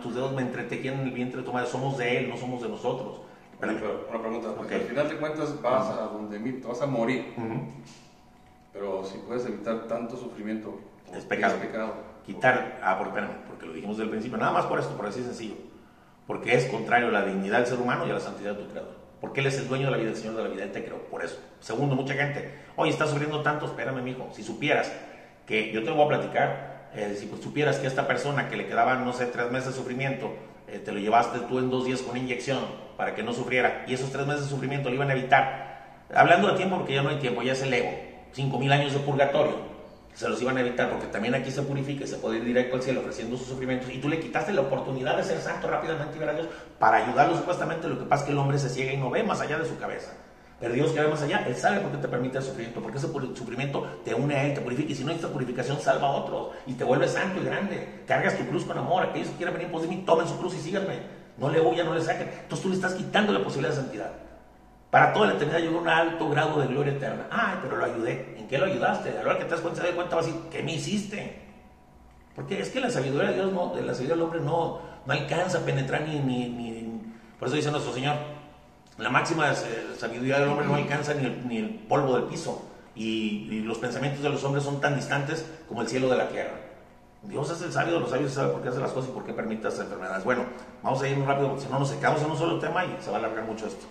tus dedos me entretejían en el vientre de tu madre, somos de Él, no somos de nosotros. Pero una pregunta, porque al final de cuentas vas a donde te vas a morir, pero si puedes evitar tanto sufrimiento, es pecado. Quitar, porque lo dijimos desde el principio, nada más por esto, por así sencillo, porque es contrario a la dignidad del ser humano y a la santidad de tu creador, porque Él es el dueño de la vida, el Señor de la vida, Él te creó, por eso. Segundo, mucha gente, oye, estás sufriendo tanto, espérame mijo, si supieras que, yo te lo voy a platicar, si pues supieras que esta persona que le quedaban, no sé, 3 meses de sufrimiento, te lo llevaste tú en 2 días con inyección para que no sufriera, y esos 3 meses de sufrimiento lo iban a evitar, hablando de tiempo porque ya no hay tiempo, ya es el ego, 5,000 años de purgatorio, se los iban a evitar, porque también aquí se purifica y se puede ir directo al cielo ofreciendo sus sufrimientos, y tú le quitaste la oportunidad de ser santo rápidamente y ver a Dios para ayudarlo supuestamente. Lo que pasa es que el hombre se ciega y no ve más allá de su cabeza, pero Dios que ve más allá, Él sabe por qué te permite el sufrimiento, porque ese sufrimiento te une a Él, te purifica, y si no, esta purificación salva a otros y te vuelve santo y grande, cargas tu cruz con amor. Aquellos que quieran venir por de mí, tomen su cruz y síganme, no le huyan, no le saquen. Entonces tú le estás quitando la posibilidad de santidad. Para toda la eternidad llegó a un alto grado de gloria eterna. Pero lo ayudé. ¿En qué lo ayudaste? A la hora que te das cuenta, vas a decir, ¿qué me hiciste? Porque es que la sabiduría de Dios, la sabiduría del hombre no alcanza a penetrar ni. Por eso dice nuestro Señor, la máxima sabiduría del hombre no alcanza ni el polvo del piso. Y los pensamientos de los hombres son tan distantes como el cielo de la tierra. Dios es el sabio de los sabios y sabe por qué hace las cosas y por qué permite las enfermedades. Bueno, vamos a ir muy rápido, porque si no nos quedamos en un solo tema y se va a alargar mucho esto.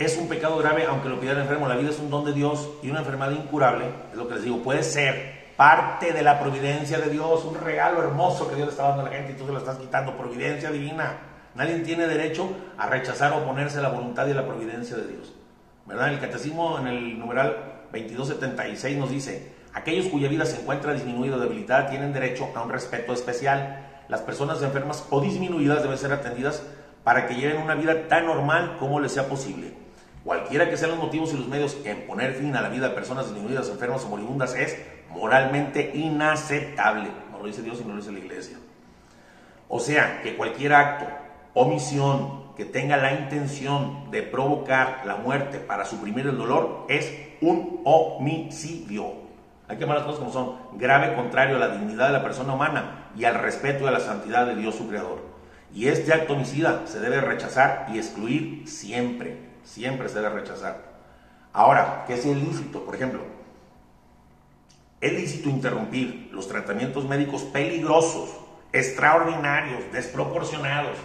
es un pecado grave aunque lo pida el enfermo. La vida es un don de Dios y una enfermedad incurable, es lo que les digo, puede ser parte de la providencia de Dios, un regalo hermoso que Dios le está dando a la gente y tú se lo estás quitando, providencia divina. Nadie tiene derecho a rechazar o oponerse a la voluntad y a la providencia de Dios, ¿verdad? El catecismo en el numeral 2276 nos dice: aquellos cuya vida se encuentra disminuida o debilitada tienen derecho a un respeto especial. Las personas enfermas o disminuidas deben ser atendidas para que lleven una vida tan normal como les sea posible. Cualquiera que sean los motivos y los medios en poner fin a la vida de personas disminuidas, enfermas o moribundas es moralmente inaceptable. No lo dice Dios y no lo dice la Iglesia. O sea, que cualquier acto, omisión que tenga la intención de provocar la muerte para suprimir el dolor es un homicidio. Hay que llamar las cosas como son: grave, contrario a la dignidad de la persona humana y al respeto y a la santidad de Dios su Creador. Y este acto homicida se debe rechazar y excluir siempre, siempre se debe rechazar. Ahora, ¿qué es ilícito? Por ejemplo, ¿es lícito interrumpir los tratamientos médicos peligrosos, extraordinarios, desproporcionados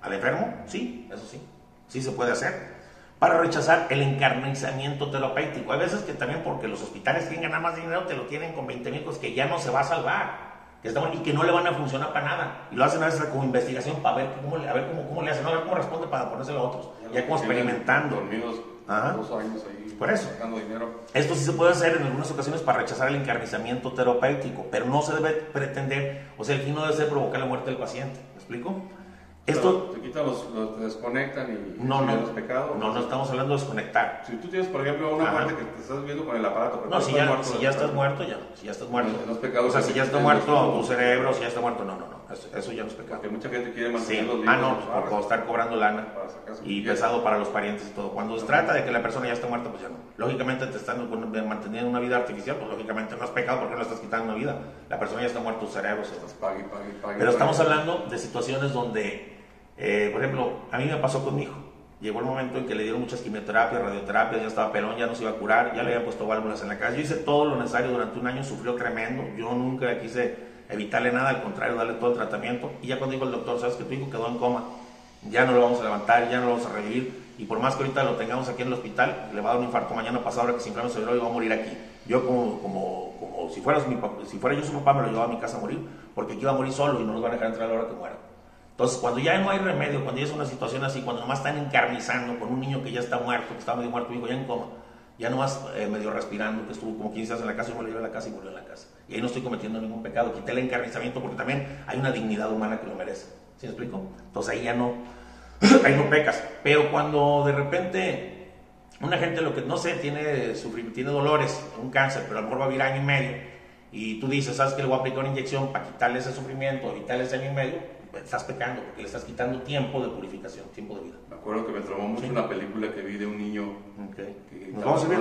al enfermo? Sí, eso sí, sí se puede hacer. Para rechazar el encarnizamiento terapéutico. Hay veces que también, porque los hospitales quieren ganar más dinero, te lo tienen con 20,000 cosas que ya no se va a salvar, que y que no le van a funcionar para nada. Y lo hacen a veces como investigación para ver cómo le hacen, a ver cómo responde para ponérselo a otros. Ya como experimentando. Dormidos 2 años ahí. Por eso. Sacando dinero. Esto sí se puede hacer en algunas ocasiones para rechazar el encarnizamiento terapéutico, pero no se debe pretender, o sea, el fin no debe ser provocar la muerte del paciente. ¿Me explico? Esto te quitan te desconectan y no pecados. No estamos hablando de desconectar. Si tú tienes, por ejemplo, una parte que te estás viendo con el aparato, pero no, si ya estás muerto, ya. Si ya estás muerto. Los pecados, o sea, si ya está muerto tu cerebro, si ya está muerto, no. Eso ya no es pecado. Porque mucha gente quiere mantener los libros. Por estar cobrando lana y pesado para los parientes y todo. Cuando se trata de que la persona ya está muerta, pues ya no. Lógicamente te están manteniendo una vida artificial, pues lógicamente no es pecado porque no le estás quitando una vida. La persona ya está muerta, tu cerebro. Pague. Pero estamos hablando de situaciones donde, por ejemplo, a mí me pasó con mi hijo. Llegó el momento en que le dieron muchas quimioterapias, radioterapias, ya estaba pelón, ya no se iba a curar, ya le habían puesto válvulas en la cabeza. Yo hice todo lo necesario durante un año, sufrió tremendo. Yo nunca quise evitarle nada, al contrario, darle todo el tratamiento. Y ya cuando dijo el doctor: sabes que tu hijo quedó en coma, ya no lo vamos a levantar, ya no lo vamos a revivir, y por más que ahorita lo tengamos aquí en el hospital, le va a dar un infarto mañana pasado, ahora que se inflama el cerebro y va a morir aquí. Yo como si fuera yo su papá, me lo llevaba a mi casa a morir, porque aquí iba a morir solo y no nos van a dejar entrar a la hora que muera. Entonces, cuando ya no hay remedio, cuando ya es una situación así, cuando nomás están encarnizando con un niño que ya está muerto, que está medio muerto, hijo ya en coma, ya nomás medio respirando, que estuvo como 15 días en la casa, yo me lo llevé a la casa y murió en la casa. Y ahí no estoy cometiendo ningún pecado, quité el encarnizamiento porque también hay una dignidad humana que lo merece. ¿Sí me explico? Entonces ahí ya no, ahí no pecas. Pero cuando de repente una gente, lo que no sé, tiene dolores, un cáncer, pero a lo mejor va a vivir año y medio, y tú dices: sabes que le voy a aplicar una inyección para quitarle ese sufrimiento, evitarle ese año y medio, estás pecando porque le estás quitando tiempo de purificación, tiempo de vida. Me acuerdo que me traumó mucho una película que vi de un niño. Nos vamos a ver,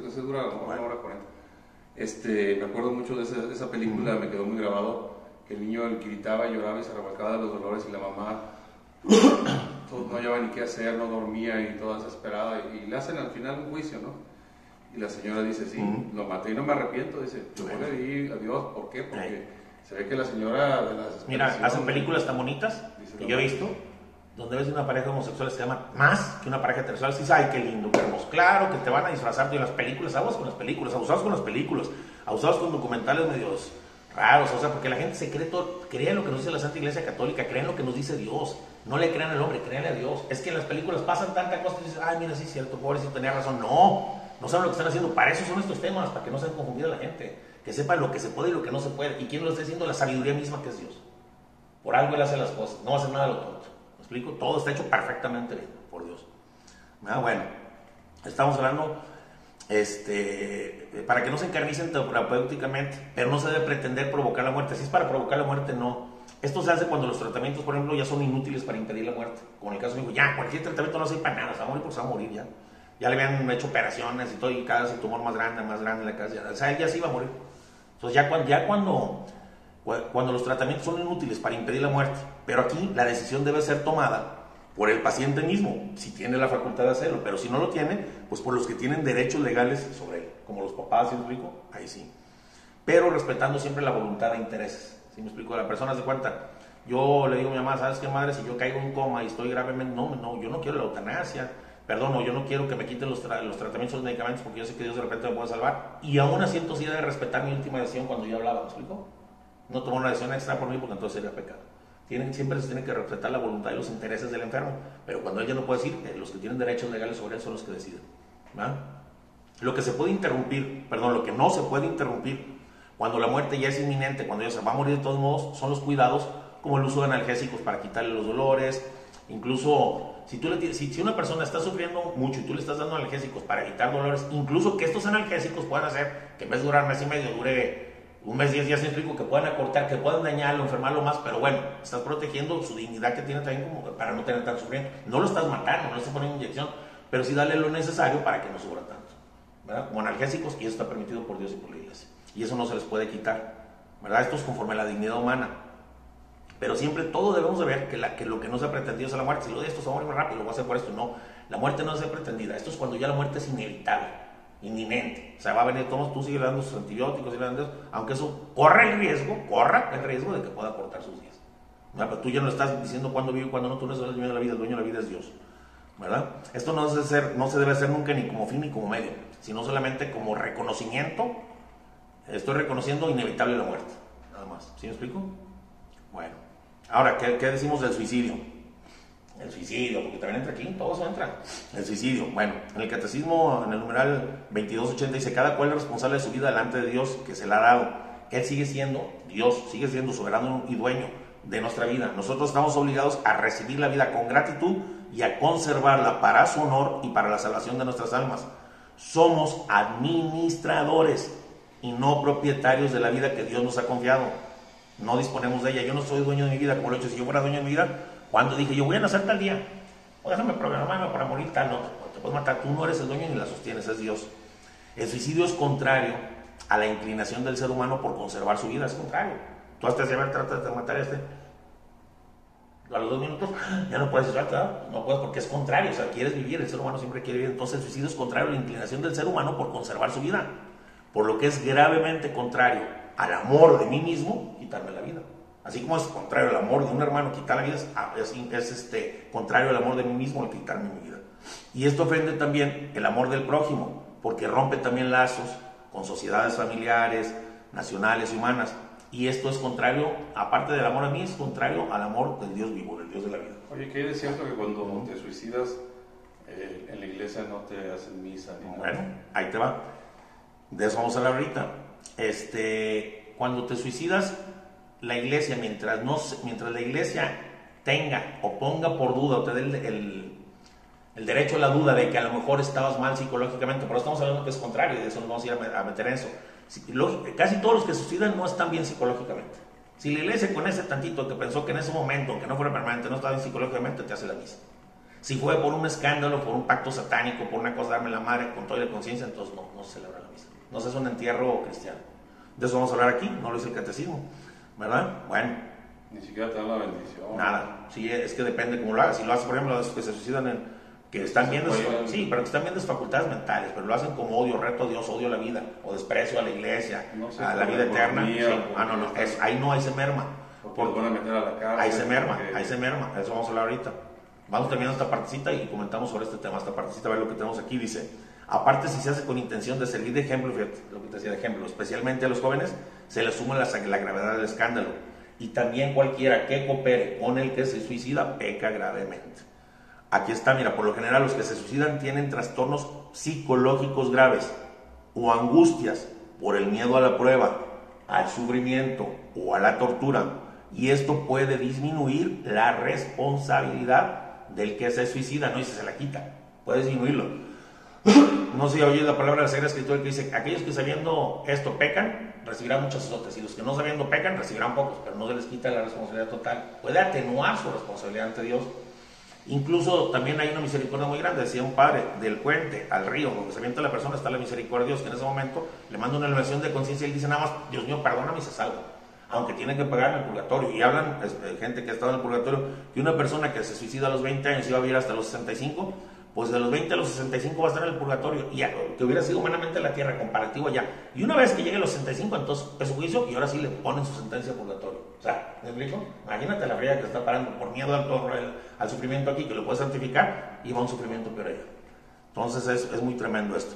ese dura como 1:40. Me acuerdo mucho de esa película, me quedó muy grabado, que el niño gritaba, lloraba y se revolcaba de los dolores, y la mamá no llevaba ni qué hacer, no dormía y toda desesperada, y le hacen al final un juicio, ¿no? Y la señora dice: sí, lo maté y no me arrepiento. Dice: yo voy a pedir a Dios. ¿Por qué? Porque se ve que la señora de las... Mira, hacen películas tan bonitas que yo he visto, donde ves una pareja homosexual, se llama más que una pareja heterosexual. Sí, ay, qué lindo, qué hermoso. Claro que te van a disfrazar de las películas, aguas con las películas, abusados con las películas, abusados con documentales medios raros, o sea, porque la gente se cree todo, cree lo que nos dice la Santa Iglesia Católica, creen lo que nos dice Dios, no le crean al hombre, créanle a Dios. Es que en las películas pasan tanta cosa y dices: ay, mira, sí es cierto, pobrecito, tenía razón. No saben lo que están haciendo. Para eso son estos temas, para que no se confundida la gente, que sepan lo que se puede y lo que no se puede. ¿Y quién lo está diciendo? La sabiduría misma, que es Dios. Por algo Él hace las cosas, no va a hacer nada de lo tonto. ¿Me explico? Todo está hecho perfectamente bien, por Dios. Bueno, estamos hablando para que no se encarnicen terapéuticamente, pero no se debe pretender provocar la muerte. Si es para provocar la muerte, no. Esto se hace cuando los tratamientos, por ejemplo, ya son inútiles para impedir la muerte. Como en el caso de mi hijo, ya cualquier tratamiento no sirve para nada, se va a morir porque se va a morir ya. Ya le habían hecho operaciones y todo, y cada vez el tumor más grande en la casa, o sea, él ya se iba a morir. Entonces cuando los tratamientos son inútiles para impedir la muerte, pero aquí la decisión debe ser tomada por el paciente mismo, si tiene la facultad de hacerlo, pero si no lo tiene, pues por los que tienen derechos legales sobre él, como los papás, ¿sí me explico? Ahí sí. Pero respetando siempre la voluntad de intereses, ¿sí me explico? La persona se cuenta, Yo le digo a mi mamá, ¿sabes qué, madre? Si yo caigo en coma y estoy gravemente, no, yo no quiero la eutanasia, perdón, no, yo no quiero que me quiten los tratamientos, los medicamentos, porque yo sé que Dios de repente me puede salvar. Y aún así, entonces, sí debe respetar mi última decisión cuando yo hablaba, ¿me explico? No tomar una decisión extra por mí, porque entonces sería pecado. Siempre se tiene que respetar la voluntad y los intereses del enfermo, pero cuando ella no puede decir, los que tienen derechos legales sobre él son los que deciden, ¿verdad? Lo que se puede interrumpir, perdón, lo que no se puede interrumpir cuando la muerte ya es inminente, cuando ya se va a morir de todos modos, son los cuidados, como el uso de analgésicos para quitarle los dolores. Incluso si una persona está sufriendo mucho y tú le estás dando analgésicos para evitar dolores, incluso que estos analgésicos puedan hacer que en vez de durar mes y medio, dure un mes, 10 días, que puedan acortar, que puedan dañarlo, enfermarlo más, pero bueno, estás protegiendo su dignidad que tiene también como para no tener tanto sufrimiento. No lo estás matando, no le estás poniendo inyección, pero sí darle lo necesario para que no sufra tanto, ¿verdad? Como analgésicos, y eso está permitido por Dios y por la iglesia. Y eso no se les puede quitar, ¿verdad? Esto es conforme a la dignidad humana. Pero siempre todo debemos de ver que lo que no se ha pretendido es la muerte. Si lo de esto se va a morir más rápido, lo voy a hacer por esto. No, la muerte no es pretendida. Esto es cuando ya la muerte es inevitable, inminente. O sea, va a venir todos, tú sigues dando sus antibióticos, aunque eso corra el riesgo de que pueda cortar sus días. ¿Verdad? Pero tú ya no estás diciendo cuándo vive y cuándo no, tú no eres el dueño de la vida, el dueño de la vida es Dios, ¿verdad? Esto no se debe hacer nunca ni como fin ni como medio, sino solamente como reconocimiento. Estoy reconociendo inevitable la muerte, nada más. ¿Sí me explico? Bueno, ahora, ¿qué decimos del suicidio? El suicidio, porque también entra aquí, todos entran. El suicidio, bueno, en el catecismo, en el numeral 2280 dice, cada cual es responsable de su vida delante de Dios que se le ha dado. Él sigue siendo Dios, sigue siendo soberano y dueño de nuestra vida. Nosotros estamos obligados a recibir la vida con gratitud y a conservarla para su honor y para la salvación de nuestras almas. Somos administradores y no propietarios de la vida que Dios nos ha confiado. No disponemos de ella. Yo no soy dueño de mi vida, como lo he hecho. Si yo fuera dueño de mi vida, cuando dije yo voy a nacer tal día, o déjame programarme para morir tal, no, te puedes matar. Tú no eres el dueño ni la sostienes, es Dios. El suicidio es contrario a la inclinación del ser humano por conservar su vida, es contrario. Tú hasta de tratas de matar a a los 2 minutos ya no puedes decir, no puedes, porque es contrario. O sea, quieres vivir, el ser humano siempre quiere vivir. Entonces el suicidio es contrario a la inclinación del ser humano por conservar su vida, por lo que es gravemente contrario al amor de mí mismo, quitarme la vida. Así como es contrario al amor de un hermano quitar la vida, es contrario al amor de mí mismo el quitarme mi vida. Y esto ofende también el amor del prójimo, porque rompe también lazos con sociedades familiares, nacionales y humanas. Y esto es contrario, aparte del amor a mí, es contrario al amor del Dios vivo, del Dios de la vida. Oye, ¿qué es cierto que cuando te suicidas en la iglesia no te hacen misa? Bueno, ahí te va. De eso vamos a hablar ahorita. Cuando te suicidas, la iglesia, mientras la iglesia tenga o ponga por duda o te dé el derecho a la duda de que a lo mejor estabas mal psicológicamente, pero estamos hablando que es contrario y de eso nos vamos a ir a meter en eso. Casi todos los que suicidan no están bien psicológicamente. Si la iglesia con ese tantito que pensó que en ese momento, aunque no fuera permanente, no estaba bien psicológicamente, te hace la misa. Si fue por un escándalo, por un pacto satánico, por una cosa, darme la madre con toda la conciencia, entonces no se celebra la misa. No se hace un entierro cristiano. De eso vamos a hablar aquí, no lo dice el catecismo, ¿verdad? Bueno. Ni siquiera te dan la bendición. Nada, sí, es que depende cómo lo hagas. Si lo haces, por ejemplo, los que se suicidan que están bien, sí, pero que están bien desfacultadas mentales, pero lo hacen como odio, reto a Dios, odio a la vida, o desprecio a la iglesia, no sé, a la vida eterna. Sí. Ahí se merma. Porque van a meter a la cárcel. Ahí se merma, eso vamos a hablar ahorita. Vamos terminando esta partecita y comentamos sobre este tema. Esta partecita, a ver lo que tenemos aquí, dice: aparte, si se hace con intención de servir de ejemplo, fíjate lo que te decía de ejemplo, especialmente a los jóvenes, se les suma la gravedad del escándalo. Y también cualquiera que coopere con el que se suicida peca gravemente. Aquí está, mira, por lo general los que se suicidan tienen trastornos psicológicos graves o angustias por el miedo a la prueba, al sufrimiento o a la tortura. Y esto puede disminuir la responsabilidad del que se suicida, no dice se la quita, puede disminuirlo. No sé si oye la palabra de la Sagrada Escritura que dice: aquellos que sabiendo esto pecan, recibirán muchos azotes, y los que no sabiendo pecan, recibirán pocos, pero no se les quita la responsabilidad total. Puede atenuar su responsabilidad ante Dios. Incluso también hay una misericordia muy grande, decía un padre: del puente al río, donde se avienta la persona, está la misericordia de Dios, que en ese momento le manda una elevación de conciencia y él dice nada más: Dios mío, perdóname y se salva, aunque tiene que pagar en el purgatorio. Y hablan gente que ha estado en el purgatorio, que una persona que se suicida a los 20 años iba a vivir hasta los 65, pues de los 20 a los 65 va a estar en el purgatorio, y que hubiera sido humanamente la tierra, comparativo allá. Y una vez que llegue a los 65, entonces es su juicio, y ahora sí le ponen su sentencia a purgatorio. O sea, ¿me explico? Imagínate la fría que está parando por miedo al sufrimiento aquí, que lo puede santificar y va a un sufrimiento peor allá. Entonces es muy tremendo esto.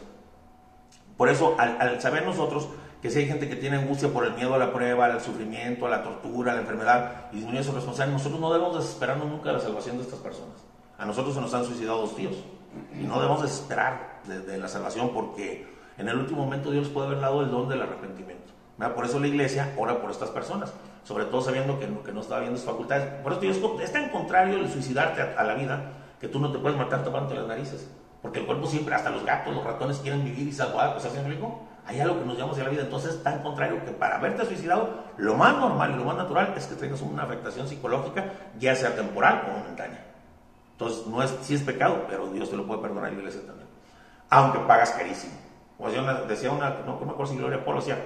Por eso, al saber nosotros que si hay gente que tiene angustia por el miedo a la prueba, al sufrimiento, a la tortura, a la enfermedad, y disminuye su responsabilidad, nosotros no debemos desesperarnos nunca de la salvación de estas personas. A nosotros se nos han suicidado 2 tíos, y no debemos desesperar de la salvación, porque en el último momento Dios puede haber dado el don del arrepentimiento. Por eso la iglesia ora por estas personas, sobre todo sabiendo que no está viendo sus facultades. Por eso Dios es tan contrario el suicidarte a la vida, que tú no te puedes matar tapándote las narices. Porque el cuerpo siempre, hasta los gatos, los ratones quieren vivir y salvar, pues, ¿sí me explico? Hay algo que nos llevamos a la vida, entonces es tan contrario que para haberte suicidado, lo más normal y lo más natural es que tengas una afectación psicológica, ya sea temporal o momentánea. Entonces, sí es pecado, pero Dios te lo puede perdonar y la iglesia también. Aunque pagas carísimo. Pues yo decía no me acuerdo si Gloria Polo decía,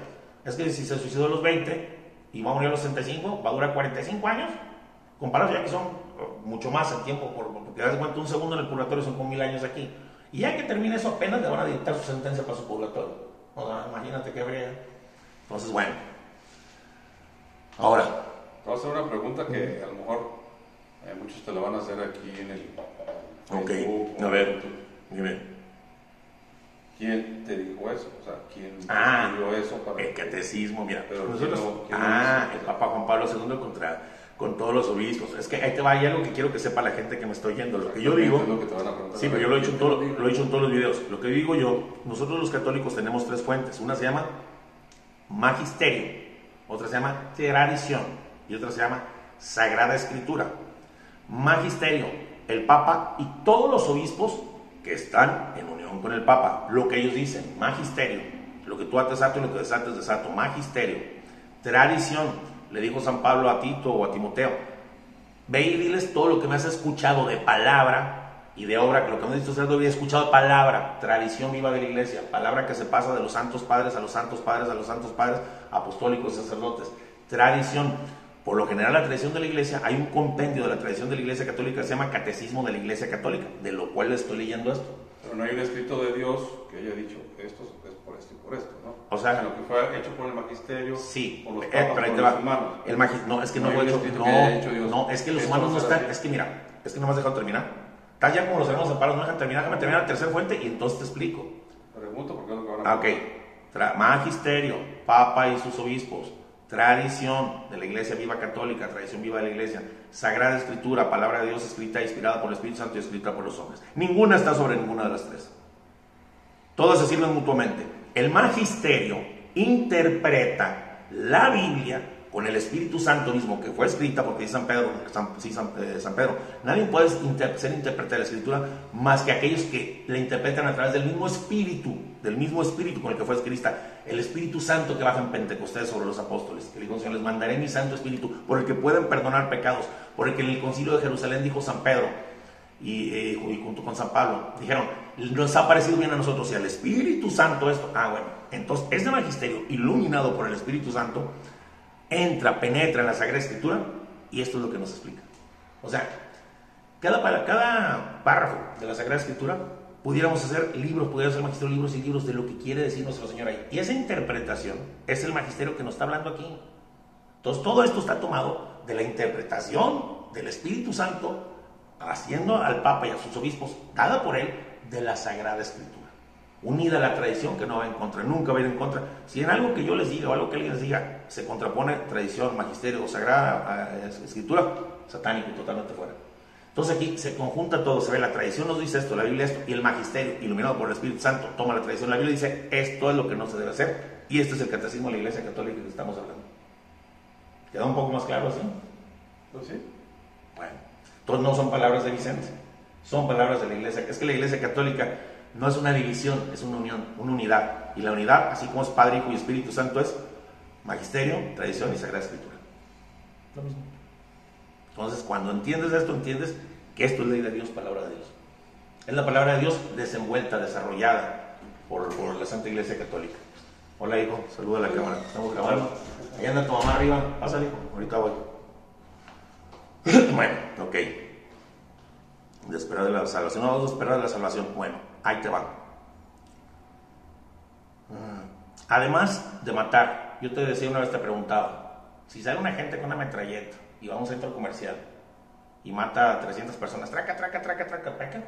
es que si se suicidó a los 20 y va a morir a los 65, va a durar 45 años, comparados ya que son mucho más el tiempo, porque te das cuenta, un segundo en el purgatorio son como 1000 años aquí. Y ya que termine eso, apenas le van a dictar su sentencia para su purgatorio. O sea, imagínate qué brega. Entonces, bueno. Ahora. Te voy a hacer una pregunta que a lo mejor muchos te la van a hacer aquí en el Facebook. Ok, a ver, dime. ¿Quién te dijo eso? O sea, ¿quién escribió eso? Para el catecismo, mira. Pero nosotros, el Papa Juan Pablo II con todos los obispos. Es que ahí te va, hay algo que quiero que sepa la gente que me está oyendo. Lo que yo digo, sí, pero yo lo he dicho en todos los videos. Lo que digo yo, nosotros los católicos tenemos 3 fuentes. Una se llama magisterio, otra se llama tradición y otra se llama Sagrada Escritura. Magisterio, el Papa y todos los obispos que están en unión con el Papa, lo que ellos dicen, magisterio, lo que tú ates ato y lo que desates desato, magisterio. Tradición, le dijo San Pablo a Tito o a Timoteo, ve y diles todo lo que me has escuchado de palabra y de obra, que lo que me has dicho había escuchado de palabra, tradición viva de la iglesia, palabra que se pasa de los santos padres a los santos padres a los santos padres, apostólicos y sacerdotes. Tradición, por lo general la tradición de la iglesia, hay un compendio de la tradición de la iglesia católica que se llama Catecismo de la Iglesia Católica, de lo cual le estoy leyendo esto. Pero no hay un escrito de Dios que haya dicho esto es por esto y por esto, ¿no? O sea, lo que fue hecho por el magisterio, sí, por los papas, por los humanos. No, es que no, es que los humanos no están, es que mira, es que no me has dejado terminar. Estás ya como los hermanos Amparos, no dejan terminar, déjame terminar la tercera fuente y entonces te explico. Pregunto porque es lo que van a ok, magisterio, Papa y sus obispos, tradición de la Iglesia viva católica, tradición viva de la Iglesia, Sagrada Escritura, palabra de Dios escrita e inspirada por el Espíritu Santo y escrita por los hombres. Ninguna está sobre ninguna de las 3. Todas se sirven mutuamente. El magisterio interpreta la Biblia con el Espíritu Santo mismo que fue escrita, porque dice San Pedro, nadie puede ser intérprete de la Escritura más que aquellos que la interpretan a través del mismo Espíritu con el que fue escrita, el Espíritu Santo que baja en Pentecostés sobre los apóstoles, que dijo: Señor, les mandaré mi Santo Espíritu, por el que pueden perdonar pecados, por el que en el Concilio de Jerusalén dijo San Pedro, y junto con San Pablo, dijeron: nos ha parecido bien a nosotros y al Espíritu Santo esto. Bueno, entonces este magisterio iluminado por el Espíritu Santo penetra en la Sagrada Escritura, y esto es lo que nos explica. O sea, cada párrafo de la Sagrada Escritura pudiéramos hacer libros, pudiéramos hacer magisterio, libros y libros de lo que quiere decir nuestro Señor ahí. Y esa interpretación es el magisterio que nos está hablando aquí. Entonces todo esto está tomado de la interpretación del Espíritu Santo, haciendo al Papa y a sus obispos, dada por él, de la Sagrada Escritura, unida a la tradición, que no va en contra, nunca va a ir en contra. Si en algo que yo les diga o algo que alguien les diga se contrapone tradición, magisterio o Sagrada Escritura, satánico y totalmente fuera. Entonces aquí se conjunta todo, se ve, la tradición nos dice esto, la Biblia esto, y el magisterio, iluminado por el Espíritu Santo, toma la tradición, la Biblia dice esto es lo que no se debe hacer, y este es el catecismo de la Iglesia Católica que estamos hablando. ¿Queda un poco más claro así? Pues sí. Bueno, entonces no son palabras de Vicente, son palabras de la Iglesia. Es que la Iglesia Católica no es una división, es una unión, una unidad. Y la unidad, así como es Padre, Hijo y Espíritu Santo, es magisterio, tradición y Sagrada Escritura. Lo mismo. Entonces, cuando entiendes esto, entiendes que esto es ley de Dios, palabra de Dios. Es la palabra de Dios desenvuelta, desarrollada por la Santa Iglesia Católica. Hola, hijo, saluda a la cámara. Estamos grabando. Allá anda tu mamá arriba. Pásale, hijo, ahorita voy. Bueno, ok. De esperar de la salvación. No, vamos a esperar de la salvación. Bueno, ahí te va. Además de matar, yo te decía una vez, te preguntaba, Si sale una gente con una metralleta y va a un centro comercial y mata a 300 personas, traca, peca.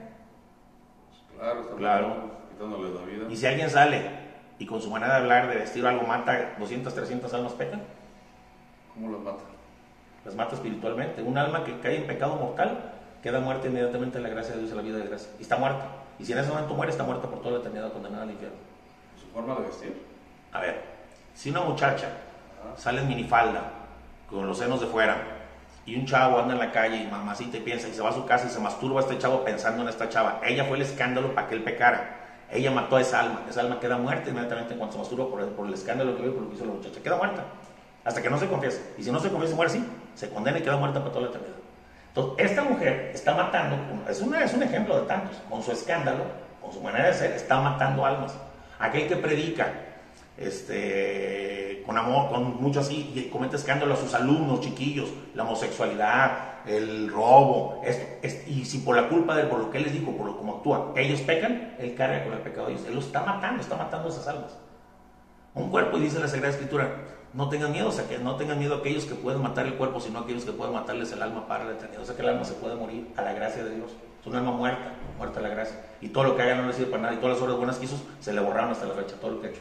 Claro, quitándole la vida. Y si alguien sale y con su manera de hablar, de vestir o algo, mata 200, 300 almas, peca. ¿Cómo las mata? Las mata espiritualmente. Un alma que cae en pecado mortal queda muerta inmediatamente en la gracia de Dios, en la vida de gracia. Y está muerta. Y si en ese momento muere, está muerta por toda la eternidad, condenada al infierno. ¿Su forma de vestir? A ver, si una muchacha sale en minifalda, con los senos de fuera, y un chavo anda en la calle y mamacita y piensa, y se va a su casa y se masturba a este chavo pensando en esta chava, ella fue el escándalo para que él pecara. Ella mató a esa alma queda muerta inmediatamente en cuanto se masturba por el escándalo que vio, por lo que hizo la muchacha. Queda muerta, hasta que no se confiese. Y si no se confiesa y muere así, se condena y queda muerta para toda la eternidad. Entonces, esta mujer está matando, es un ejemplo de tantos, con su escándalo, con su manera de ser, está matando almas. Aquel que predica, con amor, con mucho así, y comete escándalo a sus alumnos chiquillos, la homosexualidad, el robo, y si por la culpa de él, por lo que él les dijo, por lo como actúa, ellos pecan, él carga con el pecado de ellos. Él los está matando a esas almas. Un cuerpo, y dice la Sagrada Escritura, no tengan miedo, o sea, que no tengan miedo a aquellos que pueden matar el cuerpo, sino a aquellos que pueden matarles el alma para la eternidad. O sea, que el alma se puede morir a la gracia de Dios. Es un alma muerta a la gracia. Y todo lo que haga no le sirve para nada, y todas las obras buenas que hizo se le borraron hasta la fecha, todo lo que ha hecho.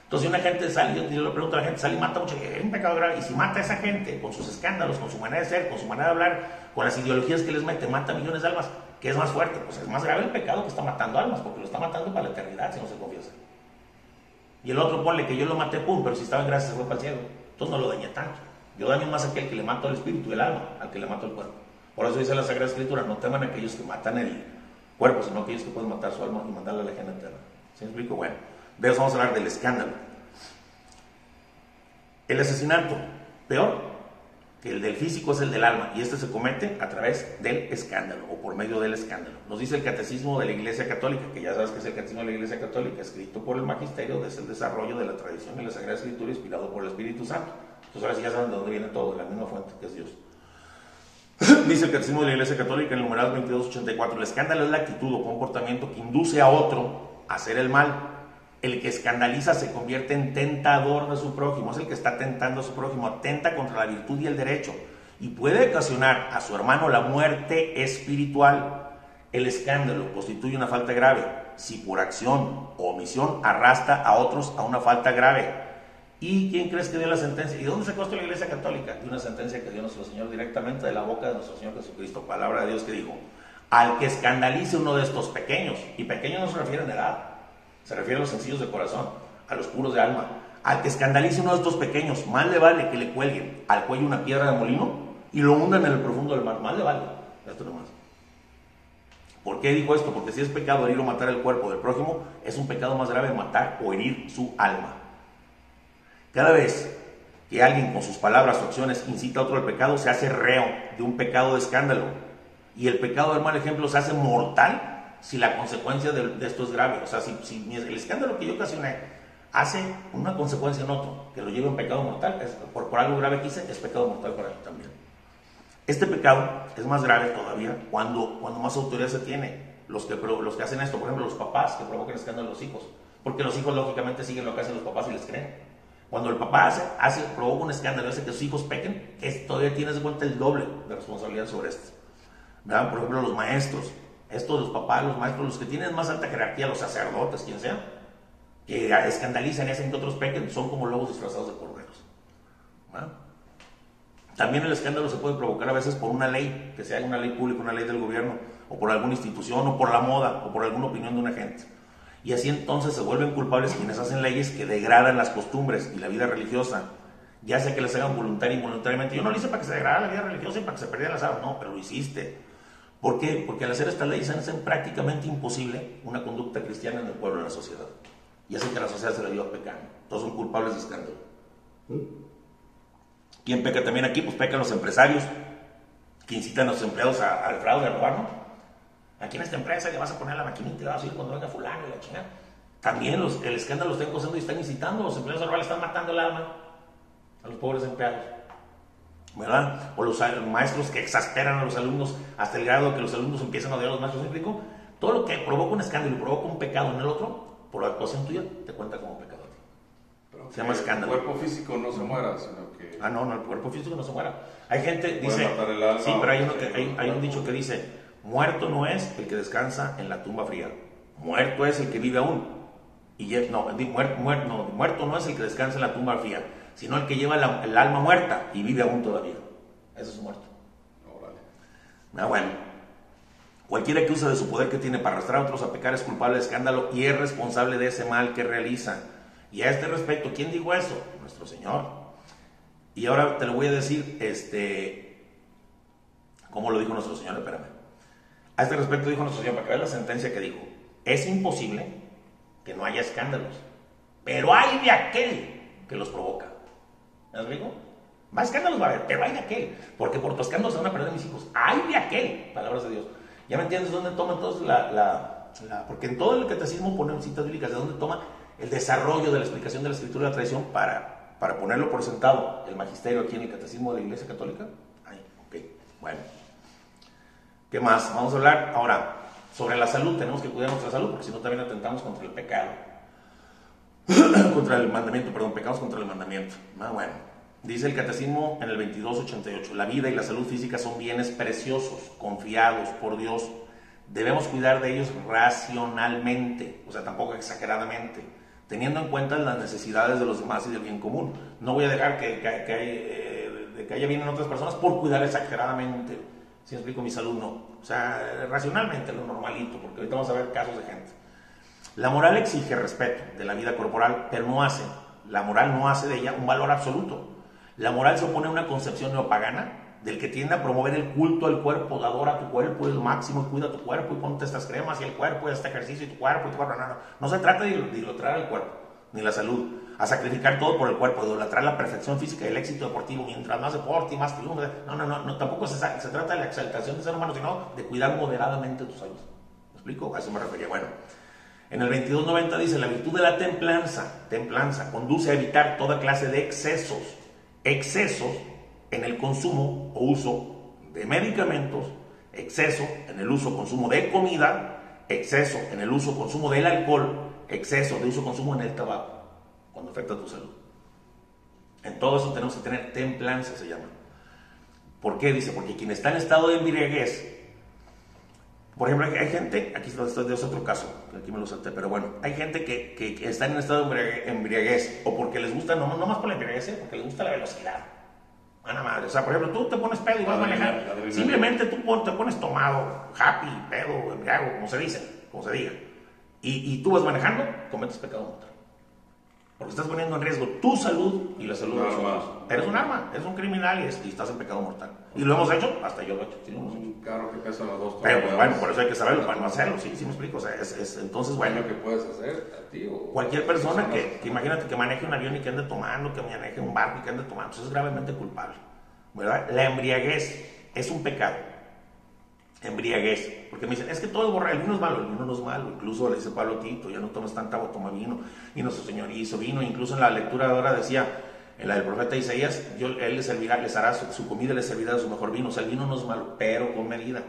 Entonces, si una gente sale, yo le pregunto a la gente, sale y mata mucho, es un pecado grave. Y si mata a esa gente con sus escándalos, con su manera de ser, con su manera de hablar, con las ideologías que les mete, mata millones de almas, ¿qué es más fuerte? Pues es más grave el pecado que está matando almas, porque lo está matando para la eternidad si no se confiesa. Y el otro, ponle que yo lo maté, pum, pero si estaba en gracia se fue para el cielo. Entonces no lo dañé tanto. Yo daño más a aquel que le mato al espíritu y el alma, al que le mato el cuerpo. Por eso dice la Sagrada Escritura, no teman a aquellos que matan el cuerpo, sino aquellos que pueden matar su alma y mandarla a la gena eterna. ¿Sí me explico? Bueno, de eso vamos a hablar del escándalo. El asesinato, peor que el del físico, es el del alma, y este se comete a través del escándalo, o por medio del escándalo. Nos dice el Catecismo de la Iglesia Católica, que ya sabes que es el Catecismo de la Iglesia Católica, escrito por el Magisterio, es el desarrollo de la tradición de la Sagrada Escritura, inspirado por el Espíritu Santo. Entonces ahora sí ya saben de dónde viene todo, de la misma fuente que es Dios. Dice el Catecismo de la Iglesia Católica en el numeral 2284, el escándalo es la actitud o comportamiento que induce a otro a hacer el mal. El que escandaliza se convierte en tentador de su prójimo, es el que está tentando a su prójimo, atenta contra la virtud y el derecho, y puede ocasionar a su hermano la muerte espiritual. El escándalo constituye una falta grave, si por acción o omisión arrastra a otros a una falta grave. ¿Y quién crees que dio la sentencia? ¿Y de dónde sacó esto la Iglesia Católica? De una sentencia que dio nuestro Señor directamente de la boca de nuestro Señor Jesucristo, palabra de Dios, que dijo: al que escandalice uno de estos pequeños, y pequeños no se refieren a edad, se refiere a los sencillos de corazón, a los puros de alma. Al que escandalice uno de estos pequeños, más le vale que le cuelguen al cuello una piedra de molino y lo hundan en el profundo del mar. Más le vale. Esto nomás. ¿Por qué dijo esto? Porque si es pecado herir o matar el cuerpo del prójimo, es un pecado más grave matar o herir su alma. Cada vez que alguien con sus palabras o acciones incita a otro al pecado, se hace reo de un pecado de escándalo. Y el pecado del mal ejemplo se hace mortal si la consecuencia de esto es grave. O sea, si el escándalo que yo ocasioné hace una consecuencia en otro que lo lleve a un pecado mortal, por algo grave que hice, es pecado mortal para mí también. Este pecado es más grave todavía cuando más autoridad se tiene. Los que hacen esto, por ejemplo, los papás que provocan escándalo a los hijos, porque los hijos lógicamente siguen lo que hacen los papás y les creen. Cuando el papá provoca un escándalo, hace que sus hijos pequen, todavía tienes en cuenta el doble de responsabilidad sobre esto. ¿Verdad? Por ejemplo, los maestros, los papás, los maestros, los que tienen más alta jerarquía, los sacerdotes, quien sea, que escandalizan y hacen que otros pequen, son como lobos disfrazados de corderos. ¿Verdad? También el escándalo se puede provocar a veces por una ley, que sea una ley pública, una ley del gobierno, o por alguna institución, o por la moda, o por alguna opinión de una gente. Y así entonces se vuelven culpables quienes hacen leyes que degradan las costumbres y la vida religiosa, ya sea que las hagan voluntaria y involuntariamente. Yo no lo hice para que se degradara la vida religiosa y para que se perdieran las almas, no, pero lo hiciste. ¿Por qué? Porque al hacer estas leyes hacen prácticamente imposible una conducta cristiana en el pueblo, en la sociedad, y hacen que la sociedad se la lleve pecando. Todos son culpables de escándalo. ¿Quién peca también aquí? Pues pecan los empresarios que incitan a los empleados al fraude, a robar, ¿no? Aquí en esta empresa le vas a poner la maquinita y le vas a ir cuando venga fulano y la chingada. También el escándalo lo están causando y están incitando a los empleados a robar, le están matando el alma a los pobres empleados, ¿verdad? O los maestros que exasperan a los alumnos hasta el grado que los alumnos empiezan a odiar a los maestros. ¿Me explico? Todo lo que provoca un escándalo y provoca un pecado en el otro, por la actuación tuya, te cuenta como pecado a ti. Pero Se llama escándalo. El cuerpo físico no se muera, sino que... No, el cuerpo físico no se muera. Hay gente, dice... Alma, sí, pero hay un dicho que dice, muerto no es el que descansa en la tumba fría. Muerto es el que vive aún. Muerto no es el que descansa en la tumba fría, sino el que lleva el alma muerta y vive aún todavía. Ese es un muerto. Bueno. Cualquiera que use de su poder que tiene para arrastrar a otros a pecar es culpable de escándalo y es responsable de ese mal que realiza. Y a este respecto, ¿quién dijo eso? Nuestro Señor. Y ahora te lo voy a decir, ¿cómo lo dijo nuestro Señor? Espérame. A este respecto dijo nuestro Señor, para que veas la sentencia que dijo, es imposible que no haya escándalos, pero hay de aquel que los provoca. ¿Me explico? Más escándalos va a haber, pero hay de aquel, porque por tu escándalo se van a perder mis hijos. Hay de aquel, palabras de Dios. ¿Ya me entiendes dónde toma entonces porque en todo el catecismo ponen citas bíblicas de dónde toma el desarrollo de la explicación de la escritura y la tradición para ponerlo por sentado el magisterio aquí en el catecismo de la Iglesia Católica? Ok, bueno. ¿Qué más? Vamos a hablar ahora sobre la salud. Tenemos que cuidar nuestra salud porque si no también atentamos contra el pecado. Contra el mandamiento, pecamos contra el mandamiento. Bueno. Dice el catecismo en el 2288, la vida y la salud física son bienes preciosos, confiados por Dios. Debemos cuidar de ellos racionalmente, o sea, tampoco exageradamente, teniendo en cuenta las necesidades de los demás y del bien común. No voy a dejar que haya bien en otras personas por cuidar exageradamente. Si me explico, mi salud no. O sea, racionalmente, lo normalito, porque ahorita vamos a ver casos de gente. La moral exige respeto de la vida corporal, pero la moral no hace de ella un valor absoluto. La moral se opone a una concepción neopagana del que tiende a promover el culto al cuerpo, adora tu cuerpo, es lo máximo, y cuida tu cuerpo, y ponte estas cremas y el cuerpo, y este ejercicio, y tu cuerpo. No se trata de idolatrar al cuerpo, ni la salud, a sacrificar todo por el cuerpo, de idolatrar la perfección física y el éxito deportivo, mientras más deporte y más triunfo. No, tampoco se trata de la exaltación del ser humano, sino de cuidar moderadamente tus salud. ¿Me explico? A eso me refería. Bueno, en el 2290 dice, la virtud de la templanza, conduce a evitar toda clase de excesos en el consumo o uso de medicamentos, exceso en el uso o consumo de comida, exceso en el uso o consumo del alcohol, exceso de uso o consumo en el tabaco, cuando afecta a tu salud. En todo eso tenemos que tener templanza, se llama. ¿Por qué? Dice, porque quien está en estado de embriaguez, por ejemplo, hay gente, aquí es otro caso, aquí me lo salté, pero bueno, hay gente que está en estado de embriaguez, o porque les gusta, no más por la embriaguez, porque les gusta la velocidad. Ana madre, o sea, por ejemplo, tú te pones pedo y vas a manejar, simplemente tú te pones tomado, happy, pedo, embriago, como se diga, y tú vas manejando, cometes pecado mortal. Porque estás poniendo en riesgo tu salud y la salud de los demás. Eres un arma, eres un criminal y estás en pecado mortal. Y lo hemos hecho, hasta yo lo he hecho. ¿Sí? Un carro que pesa las 2 toneladas. Pero pues bueno, por eso hay que saberlo para no hacerlo, ¿sí me explico? O sea, entonces, bueno. ¿Qué puedes hacer a ti? Cualquier persona que imagínate que maneje un avión y que ande tomando, que maneje un barco y que ande tomando, eso es gravemente culpable, ¿verdad? La embriaguez es un pecado. Embriaguez, porque me dicen, es que todo el vino es malo. El vino no es malo, incluso le dice Pablo a Tito, ya no tomes tanta agua, toma vino, y nuestro Señor hizo vino. Incluso en la lectura de ahora decía, en la del profeta Isaías, él les hará su comida, les servirá de su mejor vino. O sea, el vino no es malo, pero con medida.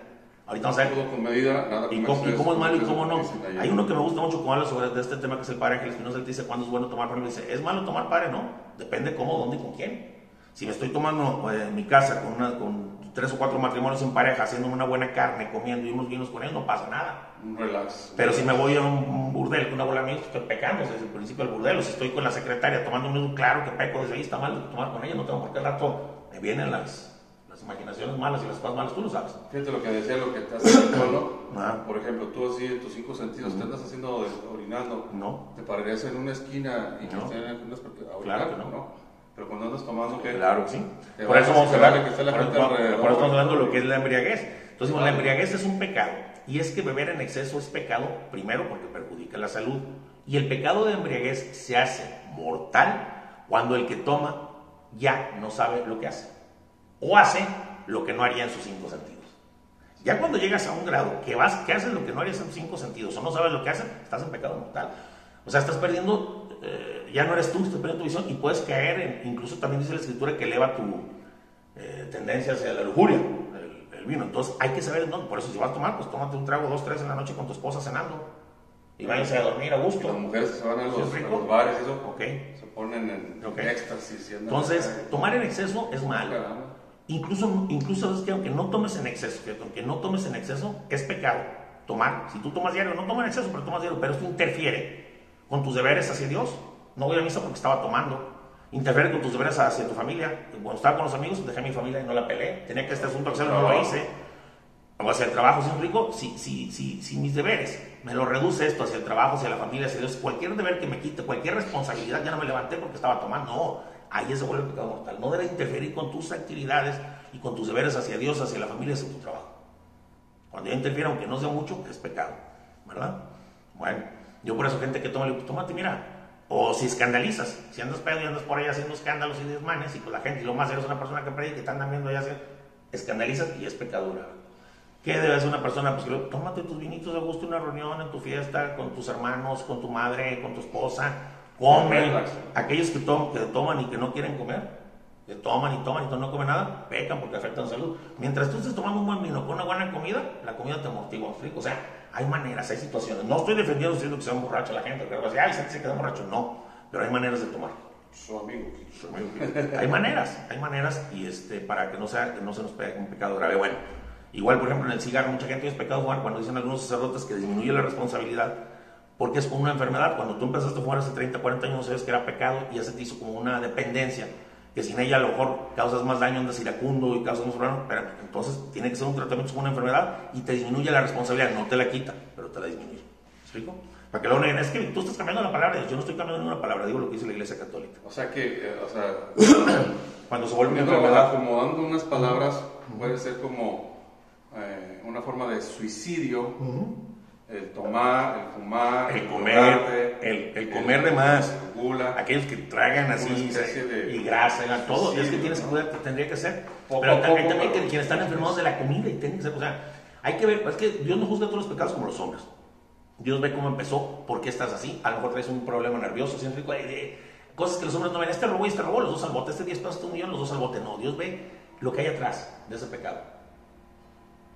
Ahorita vamos a ver con medida, nada y cómo es malo y cómo no. Hay uno que me gusta mucho cuando habla sobre este tema, que es el padre Ángel Espinosa. Él dice cuándo es bueno tomar, pero dice, es malo tomar, padre, no, depende cómo, dónde y con quién. Si me estoy tomando en mi casa con 3 o 4 matrimonios en pareja, haciéndome una buena carne, comiendo y unos vinos con ellos, no pasa nada. Un relax. Pero si me voy a un burdel con una bola mía, estoy pecando desde el principio del burdel. O si estoy con la secretaria tomándome un claro que peco desde ahí, está mal tomar con ella, no tengo por qué al rato me vienen las imaginaciones malas y las cosas malas, tú lo sabes. Fíjate lo que decía, lo que te hace el polo. Por ejemplo, tú así en tus 5 sentidos te andas haciendo orinando. No. Te pararías en una esquina y no. Claro que no. Pero cuando andas tomando, ¿qué? Claro que sí. Por eso vamos a hablar, por eso estamos hablando de lo que es la embriaguez. Entonces, la embriaguez es un pecado. Y es que beber en exceso es pecado, primero porque perjudica la salud. Y el pecado de embriaguez se hace mortal cuando el que toma ya no sabe lo que hace. O hace lo que no haría en sus 5 sentidos. Ya cuando llegas a un grado que haces lo que no harías en tus 5 sentidos o no sabes lo que haces, estás en pecado mortal. O sea, estás perdiendo... ya no eres tú, estás perdiendo tu visión y puedes caer incluso también dice la escritura que eleva tu tendencia hacia la lujuria, el vino. Entonces hay que saber, no, por eso si vas a tomar, pues tómate un trago 2, 3 en la noche con tu esposa cenando y váyanse a dormir a gusto. Y las mujeres que se van a los bares, eso, se ponen en éxtasis. Entonces, tomar en exceso es malo. Incluso es que aunque no tomes en exceso, es pecado tomar. Si tú tomas diario, no tomas en exceso, pero tomas diario, pero esto interfiere con tus deberes hacia Dios. No voy a misa porque estaba tomando. Interfiere con tus deberes hacia tu familia. Cuando estaba con los amigos, dejé a mi familia y no la peleé. Tenía que este asunto hacerlo, no lo hice. O hacia el trabajo, ¿sí me explico? Si mis deberes me lo reduce esto hacia el trabajo, hacia la familia, hacia Dios, cualquier deber que me quite, cualquier responsabilidad, ya no me levanté porque estaba tomando. No, ahí se vuelve el pecado mortal. No debe interferir con tus actividades y con tus deberes hacia Dios, hacia la familia, hacia tu trabajo. Cuando ya interfiere, aunque no sea mucho, es pecado, ¿verdad? Bueno, yo por eso gente que toma, le digo, tómate, mira. O si escandalizas, si andas pedo y andas por ahí haciendo escándalos y desmanes, y pues la gente, y lo más eres una persona que predica, que te andan viendo ya, escandalizas y es pecadura. ¿Qué debe hacer una persona? Pues que tómate tus vinitos de gusto en una reunión, en tu fiesta, con tus hermanos, con tu madre, con tu esposa. Come. Aquellos que toman y que no quieren comer, que toman y no comen nada, pecan porque afectan la salud. Mientras tú estés tomando un buen vino con una buena comida, la comida te amortigua. O sea, hay maneras, hay situaciones. No estoy defendiendo diciendo que sea un borracho la gente, que va a decir, ay, se queda borracho. No, pero hay maneras de tomar. Su amigo. Hay maneras y para que no se nos pegue un pecado grave. Bueno. Igual, por ejemplo, en el cigarro, mucha gente es pecado fumar cuando dicen algunos sacerdotes que disminuye la responsabilidad porque es como una enfermedad. Cuando tú empezaste a fumar hace 30, 40 años, no sabes que era pecado y ya se te hizo como una dependencia, que sin ella a lo mejor causas más daño, andas iracundo y causas más problemas, pero entonces tiene que ser un tratamiento como una enfermedad y te disminuye la responsabilidad, no te la quita, pero te la disminuye. ¿Me explico? Para que luego digan, es que tú estás cambiando la palabra, yo no estoy cambiando ninguna palabra, digo lo que dice la Iglesia Católica. O sea que, cuando se vuelve una enfermedad, acomodando unas palabras, puede ser como una forma de suicidio, el tomar, el fumar, el comer, el comer de más, gula, aquellos que tragan así y grasa, todo, es que tendría que ser, pero también quienes están enfermados de la comida y tienen que ser, o sea, hay que ver, es que Dios no juzga todos los pecados como los hombres. Dios ve cómo empezó, por qué estás así, a lo mejor traes un problema nervioso, siempre cosas que los hombres no ven, este robó, los dos al bote, este 10 pesos, $1 millón, los dos al bote. No, Dios ve lo que hay atrás de ese pecado.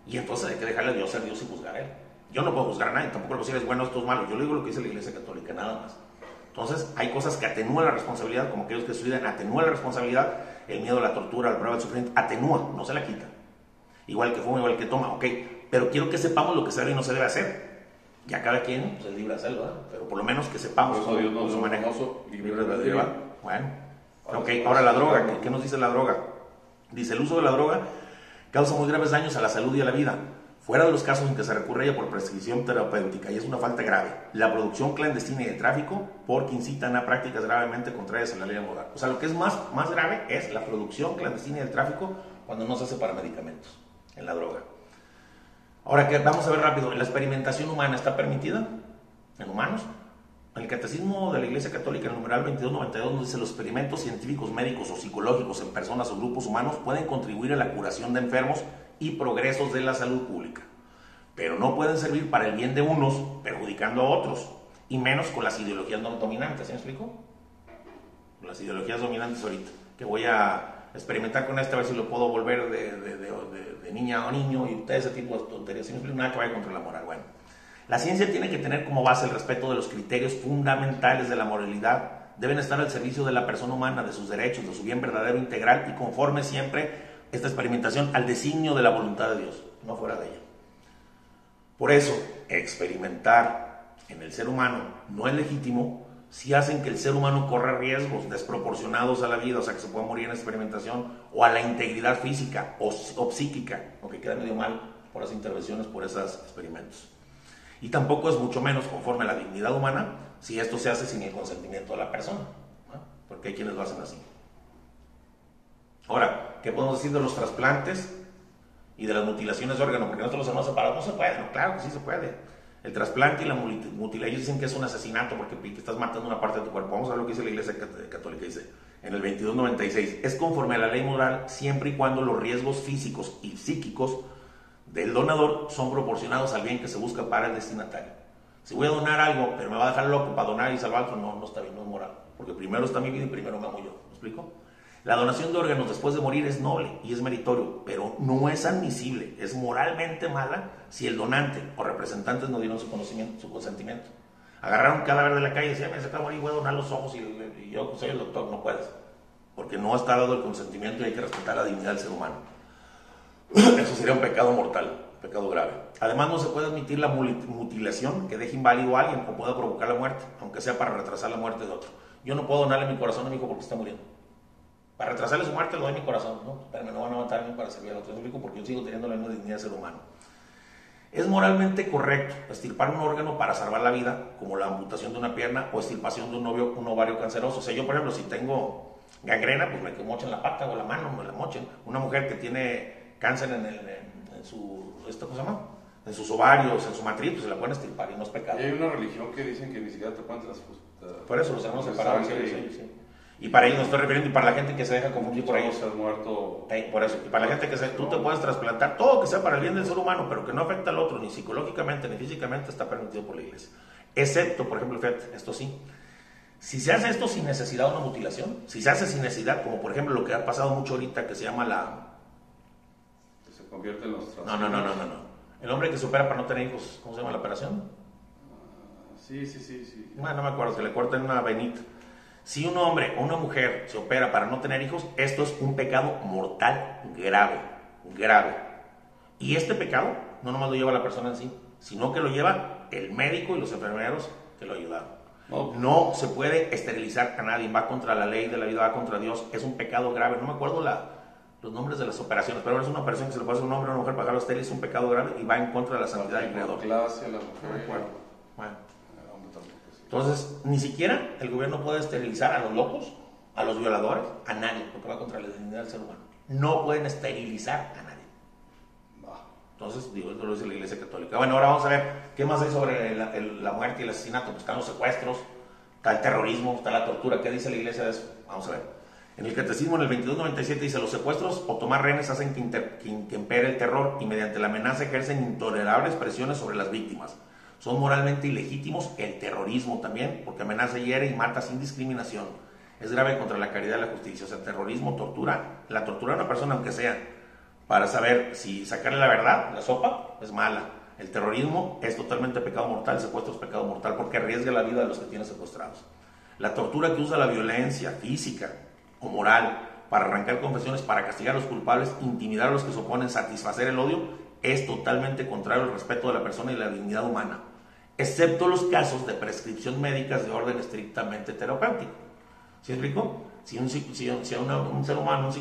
Y entonces hay que dejarle a Dios ser Dios y juzgar a Él. Yo no puedo juzgar a nadie, tampoco le puedo decir es bueno, esto es malo. Yo le digo lo que dice la Iglesia Católica, nada más. Entonces hay cosas que atenúan la responsabilidad, como aquellos que estudian, atenúan la responsabilidad, el miedo a la tortura, la prueba del sufrimiento, atenúa, no se la quita. Igual que fuma, igual que toma, ok. Pero quiero que sepamos lo que se debe y no se debe hacer. Ya cada quien pues, es libre de hacerlo, ¿verdad? Pero por lo menos que sepamos cómo Dios nos maneja. Libre de llevar. Bueno, ok, ahora la droga, ¿qué nos dice la droga? Dice, el uso de la droga causa muy graves daños a la salud y a la vida, fuera de los casos en que se recurre a ella por prescripción terapéutica, y es una falta grave. La producción clandestina y el tráfico, porque incitan a prácticas gravemente contrarias a la ley moral. O sea, lo que es más grave es la producción clandestina y el tráfico cuando no se hace para medicamentos, en la droga. Ahora que vamos a ver rápido, ¿la experimentación humana está permitida en humanos? En el Catecismo de la Iglesia Católica, en el numeral 2292, nos dice: los experimentos científicos, médicos o psicológicos en personas o grupos humanos pueden contribuir a la curación de enfermos y progresos de la salud pública, pero no pueden servir para el bien de unos, perjudicando a otros, y menos con las ideologías no dominantes. ¿Sí me explico? Con las ideologías dominantes ahorita, que voy a experimentar con a ver si lo puedo volver de niña o niño, y ese tipo de tonterías. ¿Sí me explico? Nada que vaya contra la moral. Bueno, la ciencia tiene que tener como base el respeto de los criterios fundamentales de la moralidad. Deben estar al servicio de la persona humana, de sus derechos, de su bien verdadero integral, y conforme siempre esta experimentación al designio de la voluntad de Dios, no fuera de ella. Por eso, experimentar en el ser humano no es legítimo si hacen que el ser humano corra riesgos desproporcionados a la vida, o sea, que se pueda morir en experimentación, o a la integridad física o psíquica, o que queda medio mal por las intervenciones, por esos experimentos. Y tampoco es mucho menos conforme a la dignidad humana si esto se hace sin el consentimiento de la persona, ¿no? Porque hay quienes lo hacen así. Ahora, ¿qué podemos decir de los trasplantes y de las mutilaciones de órganos? Porque nosotros los hemos separado. No se puede, no, claro que sí se puede. El trasplante y la mutilación, ellos dicen que es un asesinato porque estás matando una parte de tu cuerpo. Vamos a ver lo que dice la Iglesia Católica. Dice en el 2296: es conforme a la ley moral siempre y cuando los riesgos físicos y psíquicos del donador son proporcionados al bien que se busca para el destinatario. Si voy a donar algo, pero me va a dejar loco para donar y salvar otro, no está bien, no es moral. Porque primero está mi vida y primero me amo yo. ¿Me explico? La donación de órganos después de morir es noble y es meritorio, pero no es admisible, es moralmente mala si el donante o representantes no dieron su consentimiento. Agarrar un cadáver de la calle y decía, me se acaba de morir, voy a donar los ojos y yo soy el doctor, no puedes. Porque no está dado el consentimiento y hay que respetar la dignidad del ser humano. Eso sería un pecado mortal, un pecado grave. Además, no se puede admitir la mutilación que deje inválido a alguien o pueda provocar la muerte, aunque sea para retrasar la muerte de otro. Yo no puedo donarle mi corazón a mi hijo porque está muriendo. Para retrasarle su muerte le doy mi corazón, ¿no? Pero no van a matarme para servir al otro público porque yo sigo teniendo la misma dignidad de ser humano. Es moralmente correcto extirpar un órgano para salvar la vida, como la amputación de una pierna o extirpación de un ovario canceroso. O sea, yo, por ejemplo, si tengo gangrena, pues me mochen la pata o la mano, me la mochen. Una mujer que tiene cáncer en sus ovarios, en su matriz, pues se la pueden extirpar y no es pecado. Y hay una religión que dicen que ni siquiera te pueden por eso los hermanos separados. Sí. Y para ellos no estoy refiriendo, y para la gente que se deja confundir por ellos. Muerto. Por eso, y para la gente que tú te puedes trasplantar todo que sea para el bien del ser humano, pero que no afecta al otro, ni psicológicamente, ni físicamente, está permitido por la iglesia. Excepto, por ejemplo, fíjate, esto sí. Si se hace esto sin necesidad de una mutilación, si se hace sin necesidad, como por ejemplo lo que ha pasado mucho ahorita, que se llama que se convierte en los No. El hombre que se opera para no tener hijos, ¿cómo se llama la operación? Sí. Bueno, no me acuerdo, que le cortan una venita. Si un hombre o una mujer se opera para no tener hijos, esto es un pecado mortal grave. Y este pecado no nomás lo lleva la persona en sí, sino que lo lleva el médico y los enfermeros que lo ayudaron. No se puede esterilizar a nadie, va contra la ley de la vida, va contra Dios, es un pecado grave. No me acuerdo los nombres de las operaciones, pero es una operación que se le puede hacer a un hombre o a una mujer para dejarlo estéril, es un pecado grave y va en contra de la santidad del Creador. Clase, la mujer. No me acuerdo. Bueno. Entonces, ni siquiera el gobierno puede esterilizar a los locos, a los violadores, a nadie, porque va contra la dignidad del ser humano. No pueden esterilizar a nadie. Entonces, digo, esto lo dice la Iglesia Católica. Bueno, ahora vamos a ver qué más hay sobre la muerte y el asesinato. Pues están los secuestros, está el terrorismo, está la tortura. ¿Qué dice la Iglesia de eso? Vamos a ver. En el Catecismo, en el 2297, dice: los secuestros o tomar rehenes hacen que impere el terror y mediante la amenaza ejercen intolerables presiones sobre las víctimas. Son moralmente ilegítimos. El terrorismo también, porque amenaza, hiere y mata sin discriminación. Es grave contra la caridad y la justicia. O sea, terrorismo, tortura. La tortura a una persona, aunque sea para saber si sacarle la verdad, la sopa, es mala. El terrorismo es totalmente pecado mortal. El secuestro es pecado mortal porque arriesga la vida de los que tienen secuestrados. La tortura que usa la violencia física o moral para arrancar confesiones, para castigar a los culpables, intimidar a los que se oponen, satisfacer el odio, es totalmente contrario al respeto de la persona y la dignidad humana, excepto los casos de prescripción médicas de orden estrictamente terapéutico. ¿Sí explico? Si a un ser humano, un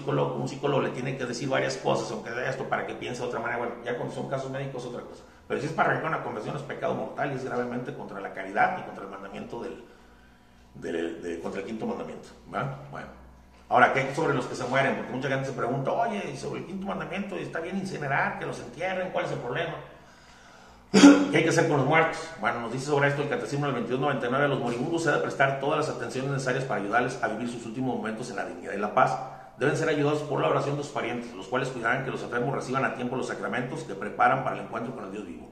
psicólogo le tiene que decir varias cosas, aunque sea esto, para que piense de otra manera, bueno, ya cuando son casos médicos es otra cosa. Pero si es para arrancar una confesión, es pecado mortal y es gravemente contra la caridad y contra el mandamiento contra el quinto mandamiento. ¿Verdad? Bueno. Ahora, ¿qué hay sobre los que se mueren? Porque mucha gente se pregunta, oye, y sobre el quinto mandamiento, ¿está bien incinerar, que los entierren? ¿Cuál es el problema? ¿Qué hay que hacer con los muertos? Bueno, nos dice sobre esto el Catecismo del 2299: a los moribundos se debe prestar todas las atenciones necesarias para ayudarles a vivir sus últimos momentos en la dignidad y la paz. Deben ser ayudados por la oración de sus parientes, los cuales cuidarán que los enfermos reciban a tiempo los sacramentos que preparan para el encuentro con el Dios vivo.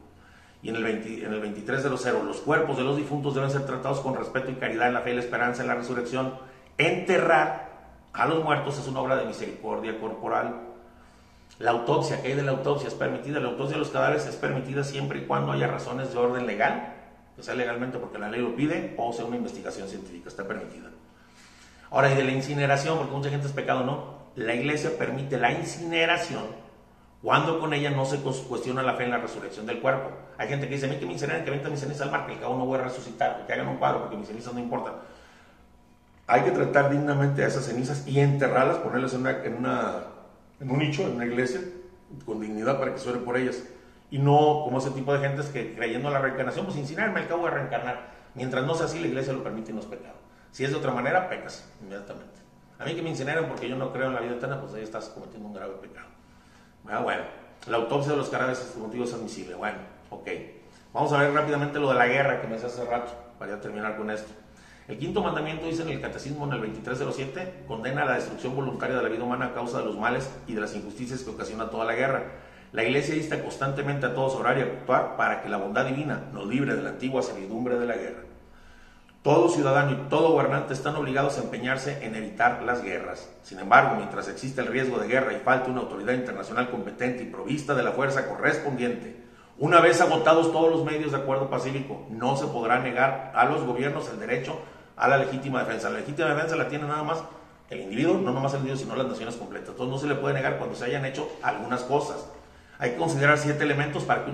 Y en el 2300, los cuerpos de los difuntos deben ser tratados con respeto y caridad en la fe y la esperanza en la resurrección. Enterrar a los muertos es una obra de misericordia corporal. La autopsia, ¿qué hay de la autopsia? Es permitida. La autopsia de los cadáveres es permitida siempre y cuando haya razones de orden legal, que sea legalmente porque la ley lo pide, o sea una investigación científica, está permitida. Ahora, y de la incineración, porque mucha gente es pecado, ¿no? La Iglesia permite la incineración cuando con ella no se cuestiona la fe en la resurrección del cuerpo. Hay gente que dice: a mí que me incineren, que ventan mis cenizas al mar, que al cabo no voy a resucitar, que hagan un cuadro porque mis cenizas no importan. Hay que tratar dignamente a esas cenizas y enterrarlas, ponerlas en un nicho, en una iglesia, con dignidad para que se ore por ellas. Y no como ese tipo de gentes que, creyendo en la reencarnación, pues incinerarme, al cabo voy a reencarnar. Mientras no sea así, la Iglesia lo permite y no es pecado. Si es de otra manera, pecas inmediatamente. A mí que me incineren porque yo no creo en la vida eterna, pues ahí estás cometiendo un grave pecado. Bueno, la autopsia de los cadáveres este motivo es admisible. Bueno, ok. Vamos a ver rápidamente lo de la guerra que me decía hace rato, para ya terminar con esto. El quinto mandamiento dice en el Catecismo, en el 2307, condena la destrucción voluntaria de la vida humana a causa de los males y de las injusticias que ocasiona toda la guerra. La Iglesia insta constantemente a todos a orar y a actuar para que la bondad divina nos libre de la antigua servidumbre de la guerra. Todo ciudadano y todo gobernante están obligados a empeñarse en evitar las guerras. Sin embargo, mientras existe el riesgo de guerra y falte una autoridad internacional competente y provista de la fuerza correspondiente, Una vez agotados todos los medios de acuerdo pacífico, no se podrá negar a los gobiernos el derecho a la legítima defensa. La legítima defensa la tiene nada más el individuo, no nomás el individuo, sino las naciones completas. Entonces no se le puede negar cuando se hayan hecho algunas cosas. Hay que considerar 7 elementos para que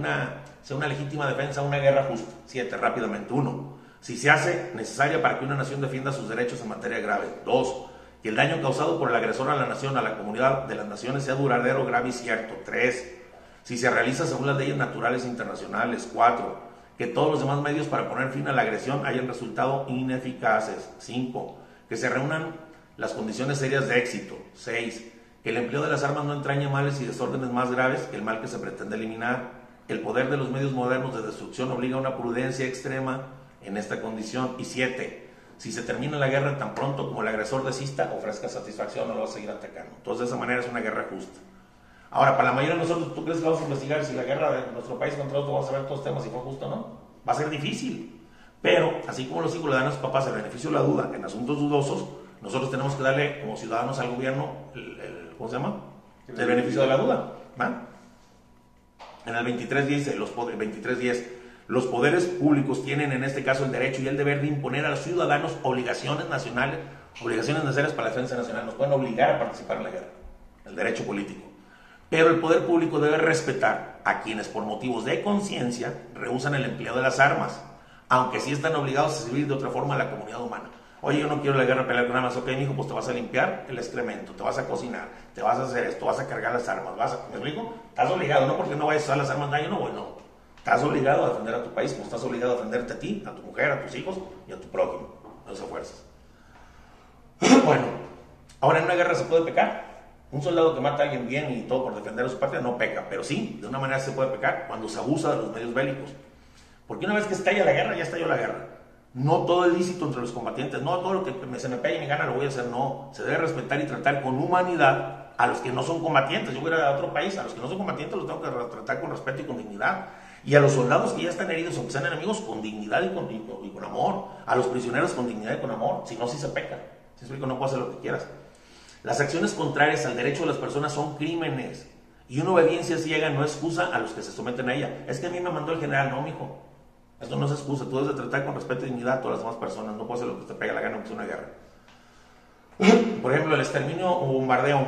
sea una legítima defensa, una guerra justa. 7, rápidamente. 1, si se hace necesaria para que una nación defienda sus derechos en materia grave. 2, que el daño causado por el agresor a la nación, a la comunidad de las naciones, sea duradero, grave y cierto. 3, si se realiza según las leyes naturales internacionales. 4, que todos los demás medios para poner fin a la agresión hayan resultado ineficaces. 5, que se reúnan las condiciones serias de éxito. 6, que el empleo de las armas no entrañe males y desórdenes más graves que el mal que se pretende eliminar. El poder de los medios modernos de destrucción obliga a una prudencia extrema en esta condición. Y 7, si se termina la guerra tan pronto como el agresor desista, ofrezca satisfacción, no lo va a seguir atacando. Entonces, de esa manera es una guerra justa. Ahora, para la mayoría de nosotros, ¿tú crees que vamos a investigar si la guerra de nuestro país contra otro, vamos a ver todos los temas si fue justo o no? Va a ser difícil. Pero, así como los hijos le dan a sus papás el beneficio de la duda en asuntos dudosos, nosotros tenemos que darle, como ciudadanos al gobierno, ¿cómo se llama? El beneficio de la duda. ¿Va? En el 2310, los poderes públicos tienen en este caso el derecho y el deber de imponer a los ciudadanos obligaciones nacionales, obligaciones necesarias para la defensa nacional. Nos pueden obligar a participar en la guerra, el derecho político. Pero el poder público debe respetar a quienes por motivos de conciencia rehúsan el empleo de las armas, aunque sí están obligados a servir de otra forma a la comunidad humana. Oye, yo no quiero la guerra, pelear con armas. Ok, mijo, pues te vas a limpiar el excremento, te vas a cocinar, te vas a hacer esto, vas a cargar las armas, ¿me explico? Estás obligado, no porque no vayas a usar las armas, yo no voy, no. Estás obligado a defender a tu país, como estás obligado a defenderte a ti, a tu mujer, a tus hijos y a tu prójimo. No se fuerzas. Bueno, ahora en una guerra se puede pecar. Un soldado que mata a alguien bien y todo por defender a su patria no peca, pero sí, de una manera se puede pecar cuando se abusa de los medios bélicos. Porque una vez que estalla la guerra, ya estalló la guerra. No todo es lícito entre los combatientes, no todo lo que se me pegue y me gana lo voy a hacer, no. Se debe respetar y tratar con humanidad a los que no son combatientes. Yo voy a ir a otro país, a los que no son combatientes los tengo que tratar con respeto y con dignidad. Y a los soldados que ya están heridos, aunque sean enemigos, con dignidad y con amor. A los prisioneros con dignidad y con amor, si no, sí se peca. Si explico, no puedo hacer lo que quieras. Las acciones contrarias al derecho de las personas son crímenes. Y una obediencia ciega no excusa a los que se someten a ella. Es que a mí me mandó el general, no, mijo. Esto no es excusa, tú debes de tratar con respeto y dignidad a todas las demás personas, no puedes hacer lo que te pega la gana aunque sea una guerra. Por ejemplo, el exterminio o bombardeo,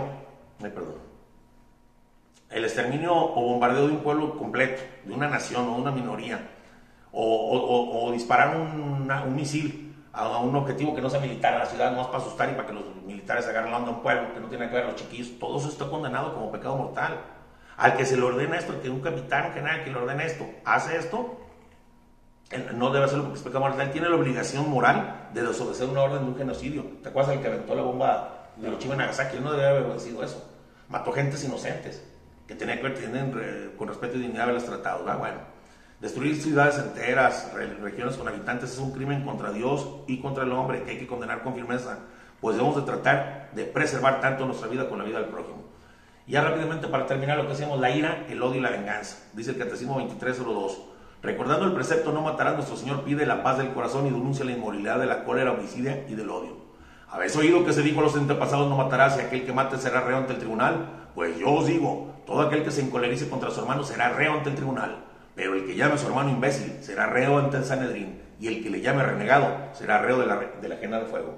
el exterminio o bombardeo de un pueblo completo, de una nación o de una minoría, o disparar un misil a un objetivo que no sea militar, a la ciudad, no más para asustar y para que los militares agarren la onda a un pueblo, que no tiene que ver los chiquillos, todo eso está condenado como pecado mortal. Al que se le ordena esto, al que un capitán, un general que le ordena esto, hace esto, no debe hacerlo porque es pecado mortal, tiene la obligación moral de desobedecer una orden de un genocidio. ¿Te acuerdas del que aventó la bomba de Hiroshima y Nagasaki? Él no debe haber obedecido eso. Mató gentes inocentes que tenían que ver con respeto y dignidad haberlas tratado. Bueno, destruir ciudades enteras, regiones con habitantes es un crimen contra Dios y contra el hombre que hay que condenar con firmeza, pues debemos de tratar de preservar tanto nuestra vida como la vida del prójimo. Y ya rápidamente para terminar lo que hacemos, la ira, el odio y la venganza. Dice el Catecismo 2302. Recordando el precepto no matarás, nuestro Señor pide la paz del corazón y denuncia la inmoralidad de la cólera homicida y del odio. ¿Habéis oído que se dijo a los antepasados no matarás y aquel que mate será reo ante el tribunal? Pues yo os digo, todo aquel que se encolerice contra su hermano será reo ante el tribunal, pero el que llame a su hermano imbécil será reo ante el Sanedrín, y el que le llame renegado será reo de la ajena de fuego.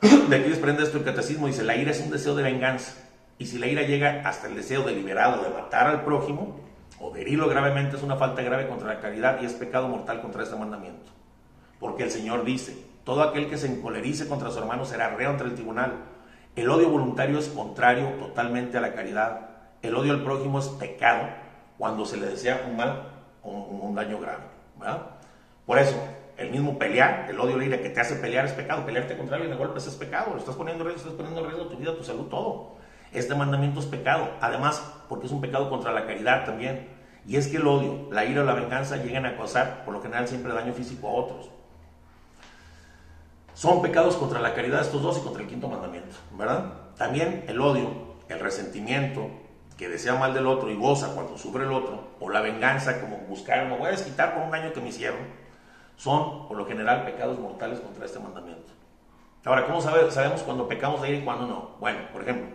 De aquí desprende esto el Catecismo, dice, la ira es un deseo de venganza, y si la ira llega hasta el deseo deliberado de matar al prójimo, o de herirlo gravemente, es una falta grave contra la caridad y es pecado mortal contra este mandamiento. Porque el Señor dice, todo aquel que se encolerice contra su hermano será reo ante el tribunal. El odio voluntario es contrario totalmente a la caridad. El odio al prójimo es pecado cuando se le desea un mal o un daño grave, ¿verdad? Por eso, el mismo pelear, el odio, la ira que te hace pelear es pecado. Pelearte contra alguien de golpes es pecado. Lo estás poniendo en riesgo tu vida, tu salud, todo. Este mandamiento es pecado, además porque es un pecado contra la caridad también. Y es que el odio, la ira o la venganza llegan a causar, por lo general, siempre daño físico a otros. Son pecados contra la caridad estos dos y contra el quinto mandamiento, ¿verdad? También el odio, el resentimiento, que desea mal del otro y goza cuando sufre el otro, o la venganza, como buscar, me voy a desquitar por un daño que me hicieron, son, por lo general, pecados mortales contra este mandamiento. Ahora, ¿cómo sabemos cuando pecamos de ira y cuando no? Bueno, por ejemplo,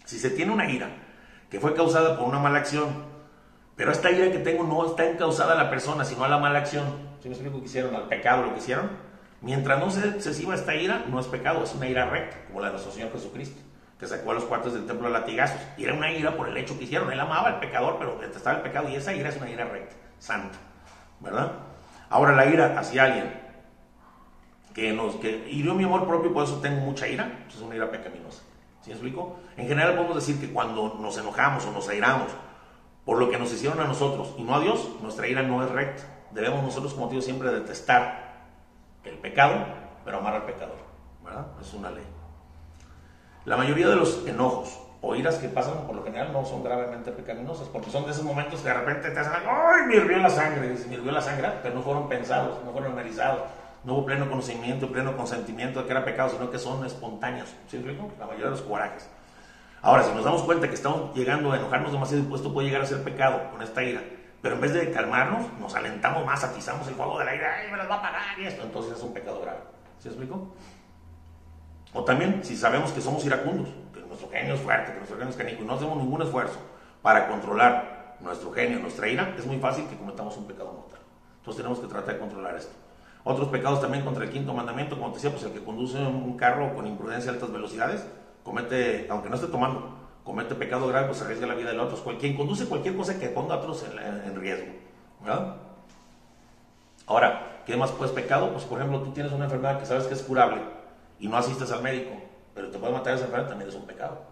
si se tiene una ira que fue causada por una mala acción, Pero esta ira que tengo no está encausada a la persona, sino a la mala acción. ¿Sí me explico? Que hicieron, al pecado, lo que hicieron. Mientras no sea excesiva esta ira, no es pecado, es una ira recta, como la de nuestro Señor Jesucristo, que sacó a los cuartos del templo a latigazos. Y era una ira por el hecho que hicieron. Él amaba al pecador, pero detestaba el pecado, y esa ira es una ira recta, santa, ¿verdad? Ahora, la ira hacia alguien que hirió mi amor propio, por eso tengo mucha ira, pues es una ira pecaminosa. ¿Sí me explico? En general podemos decir que cuando nos enojamos o nos airamos por lo que nos hicieron a nosotros y no a Dios, nuestra ira no es recta. Debemos nosotros, como Dios, siempre detestar el pecado, pero amar al pecador, ¿verdad? Es una ley. La mayoría de los enojos o iras que pasan por lo general no son gravemente pecaminosas, porque son de esos momentos que de repente te hacen, ¡ay, me hirvió la sangre! Me hirvió la sangre, pero no fueron pensados, no fueron analizados, no hubo pleno conocimiento, pleno consentimiento de que era pecado, sino que son espontáneos. ¿Sí me explico? La mayoría de los corajes. Ahora, si nos damos cuenta que estamos llegando a enojarnos demasiado, esto puede llegar a ser pecado con esta ira, pero en vez de calmarnos, nos alentamos más, atizamos el fuego de la ira, ¡ay, me las va a pagar! Y esto, entonces es un pecado grave. ¿Sí me explico? O también, si sabemos que somos iracundos, que nuestro genio es fuerte, que nuestro genio es canijo, y no hacemos ningún esfuerzo para controlar nuestro genio, nuestra ira, es muy fácil que cometamos un pecado mortal. Entonces tenemos que tratar de controlar esto. Otros pecados también contra el quinto mandamiento, como te decía, pues el que conduce un carro con imprudencia a altas velocidades, comete, aunque no esté tomando, comete pecado grave, pues arriesga la vida de otros. Quien conduce cualquier cosa que ponga a otros en riesgo, ¿verdad? Ahora, ¿qué más pues pecado? Pues por ejemplo, tú tienes una enfermedad que sabes que es curable y no asistes al médico, pero te puede matar esa enfermedad, también es un pecado.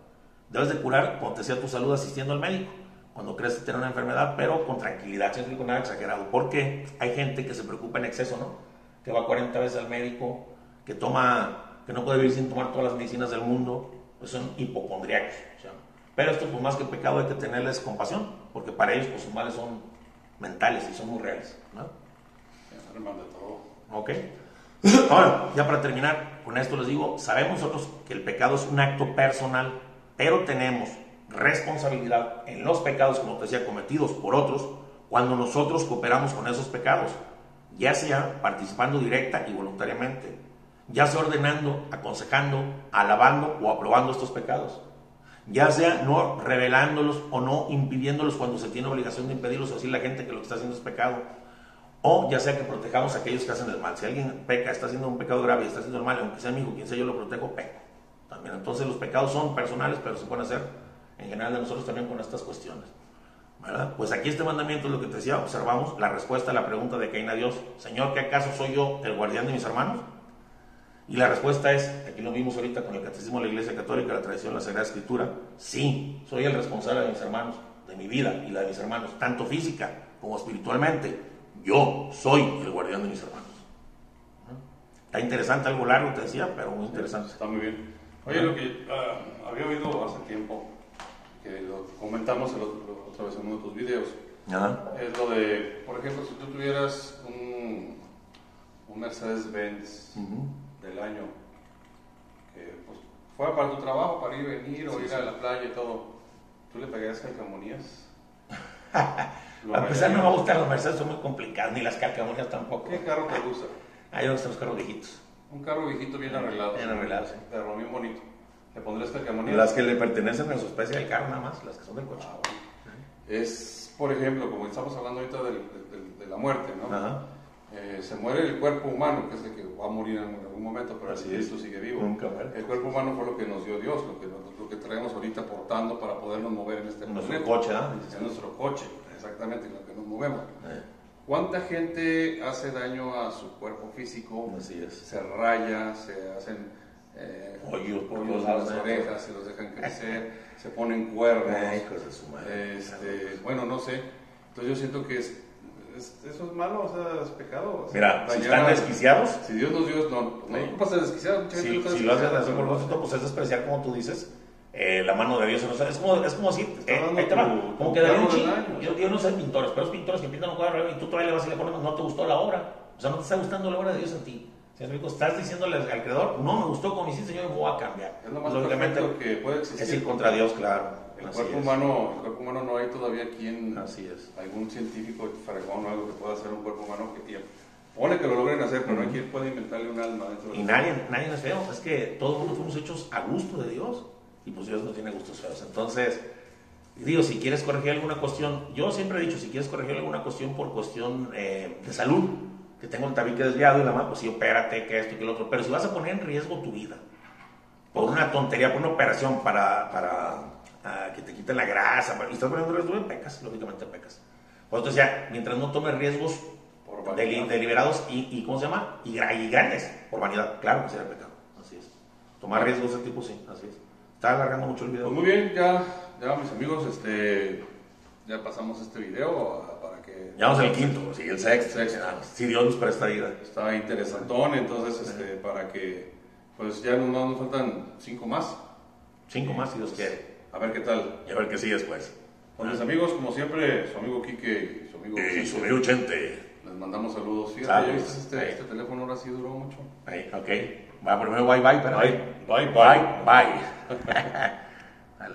Debes de curar, como te decía, tu salud asistiendo al médico cuando crees tener una enfermedad, pero con tranquilidad, sin nada exagerado, porque hay gente que se preocupa en exceso, ¿no? Que va 40 veces al médico, que no puede vivir sin tomar todas las medicinas del mundo, pues son hipocondriacos. O sea, pero esto, pues más que pecado, hay que tenerles compasión, porque para ellos pues sus males son mentales y son muy reales, ¿no? Hermano de todo. Ok. Ahora, ya para terminar, con esto les digo, sabemos nosotros que el pecado es un acto personal, pero tenemos responsabilidad en los pecados, como te decía, cometidos por otros, cuando nosotros cooperamos con esos pecados, ya sea participando directa y voluntariamente, ya sea ordenando, aconsejando, alabando o aprobando estos pecados, ya sea no revelándolos o no impidiéndolos cuando se tiene obligación de impedirlos o decirle a la gente que lo que está haciendo es pecado, o ya sea que protejamos a aquellos que hacen el mal. Si alguien peca, está haciendo un pecado grave y está haciendo el mal, aunque sea mi hijo, quien sea, yo lo protejo, peco también. Entonces los pecados son personales, pero se pueden hacer en general de nosotros también con estas cuestiones, ¿verdad? Pues aquí este mandamiento es lo que te decía, observamos la respuesta a la pregunta de Caín a Dios: Señor, ¿qué acaso soy yo el guardián de mis hermanos? Y la respuesta es, aquí lo vimos ahorita con el Catecismo de la Iglesia Católica, la tradición de la Sagrada Escritura: sí, soy el responsable de mis hermanos, de mi vida y la de mis hermanos, tanto física como espiritualmente. Yo soy el guardián de mis hermanos. Está interesante, algo largo te decía, pero muy interesante. Está muy bien. Oye, lo que había oído hace tiempo, que lo comentamos otra vez en uno de tus videos, es lo de, por ejemplo, si tú tuvieras un Mercedes-Benz del año, que pues fuera para tu trabajo, para ir y venir, o ir a la playa y todo, ¿tú le pegarías calcamonías? A pesar no me gustan los Mercedes, son muy complicados, ni las calcamonías tampoco. ¿Qué carro te gusta? Yo me gustan los carros viejitos. Un carro viejito bien arreglado. Bien arreglado, sí. Pero bien bonito. ¿Le pondrías calcamonías? Las que le pertenecen a su especie del carro nada más, las que son del coche. Bueno. Es, por ejemplo, como estamos hablando ahorita de la muerte, ¿no? Se muere el cuerpo humano, que es el que va a morir en algún momento, pero el espíritu sigue vivo. Nunca muere. El cuerpo humano fue lo que nos dio Dios, lo que traemos ahorita portando para podernos mover en este planeta. Nuestro coche, En nuestro coche, exactamente, en lo que nos movemos. ¿Cuánta gente hace daño a su cuerpo físico? Así es. Se raya, se hacen hoyos en las orejas, se los dejan crecer, se ponen cuernos. Hijos de su madre. Bueno, no sé. Entonces yo siento que eso es malo, o sea, es pecado. O sea, mira, si están desquiciados. Si Dios nos dio, no ocupas de desquiciado. Si lo haces así por vosotros, pues es despreciar, como tú dices, la mano de Dios. O sea, es como si, ahí te va, como que David yo no sé pintores, pero los pintores que pintan un cuadro y tú todavía le vas y le pones, no te gustó la obra, o sea, no te está gustando la obra de Dios en ti. ¿Sí? Estás diciéndole al creador, no me gustó como hiciste, Señor, voy a cambiar. Es lo más perfecto que puede existir. Es ir contra Dios, claro. El cuerpo humano no hay todavía quien, así es, algún científico fregón o algo que pueda hacer un cuerpo humano que pone que lo logren hacer, pero no hay quien pueda inventarle un alma dentro de y nadie es feo, es que todo el mundo fuimos hechos a gusto de Dios, y pues Dios no tiene gustos feos. Entonces Y digo, si quieres corregir alguna cuestión, yo siempre he dicho, si quieres corregir alguna cuestión por cuestión de salud, que tengo el tabique desviado y la mano, pues sí, opérate, que esto, que lo otro. Pero si vas a poner en riesgo tu vida, por una tontería, por una operación para que te quiten la grasa, y estás poniendo en riesgo, pecas, lógicamente pecas. Por eso decía, mientras no tomes riesgos deliberados y ¿cómo se llama? Y grandes, por vanidad, claro que será pecado. Así es. Tomar riesgos de ese tipo, sí, así es. Está alargando mucho el video. Pues muy bien, ya mis amigos, ya pasamos este video para que... Ya vamos al quinto, sí, el sexto. Si Dios nos presta vida. Está interesantón, entonces, para que, pues ya nos faltan 5 más. 5 más, si Dios quiere. A ver qué tal. Y a ver qué sigue después. Con mis amigos, como siempre, su amigo Quique y su amigo Chente. Les mandamos saludos. Fíjate, este teléfono ahora sí duró mucho. Ahí, ok. Va primero bye, pero bye. Bye. Dale.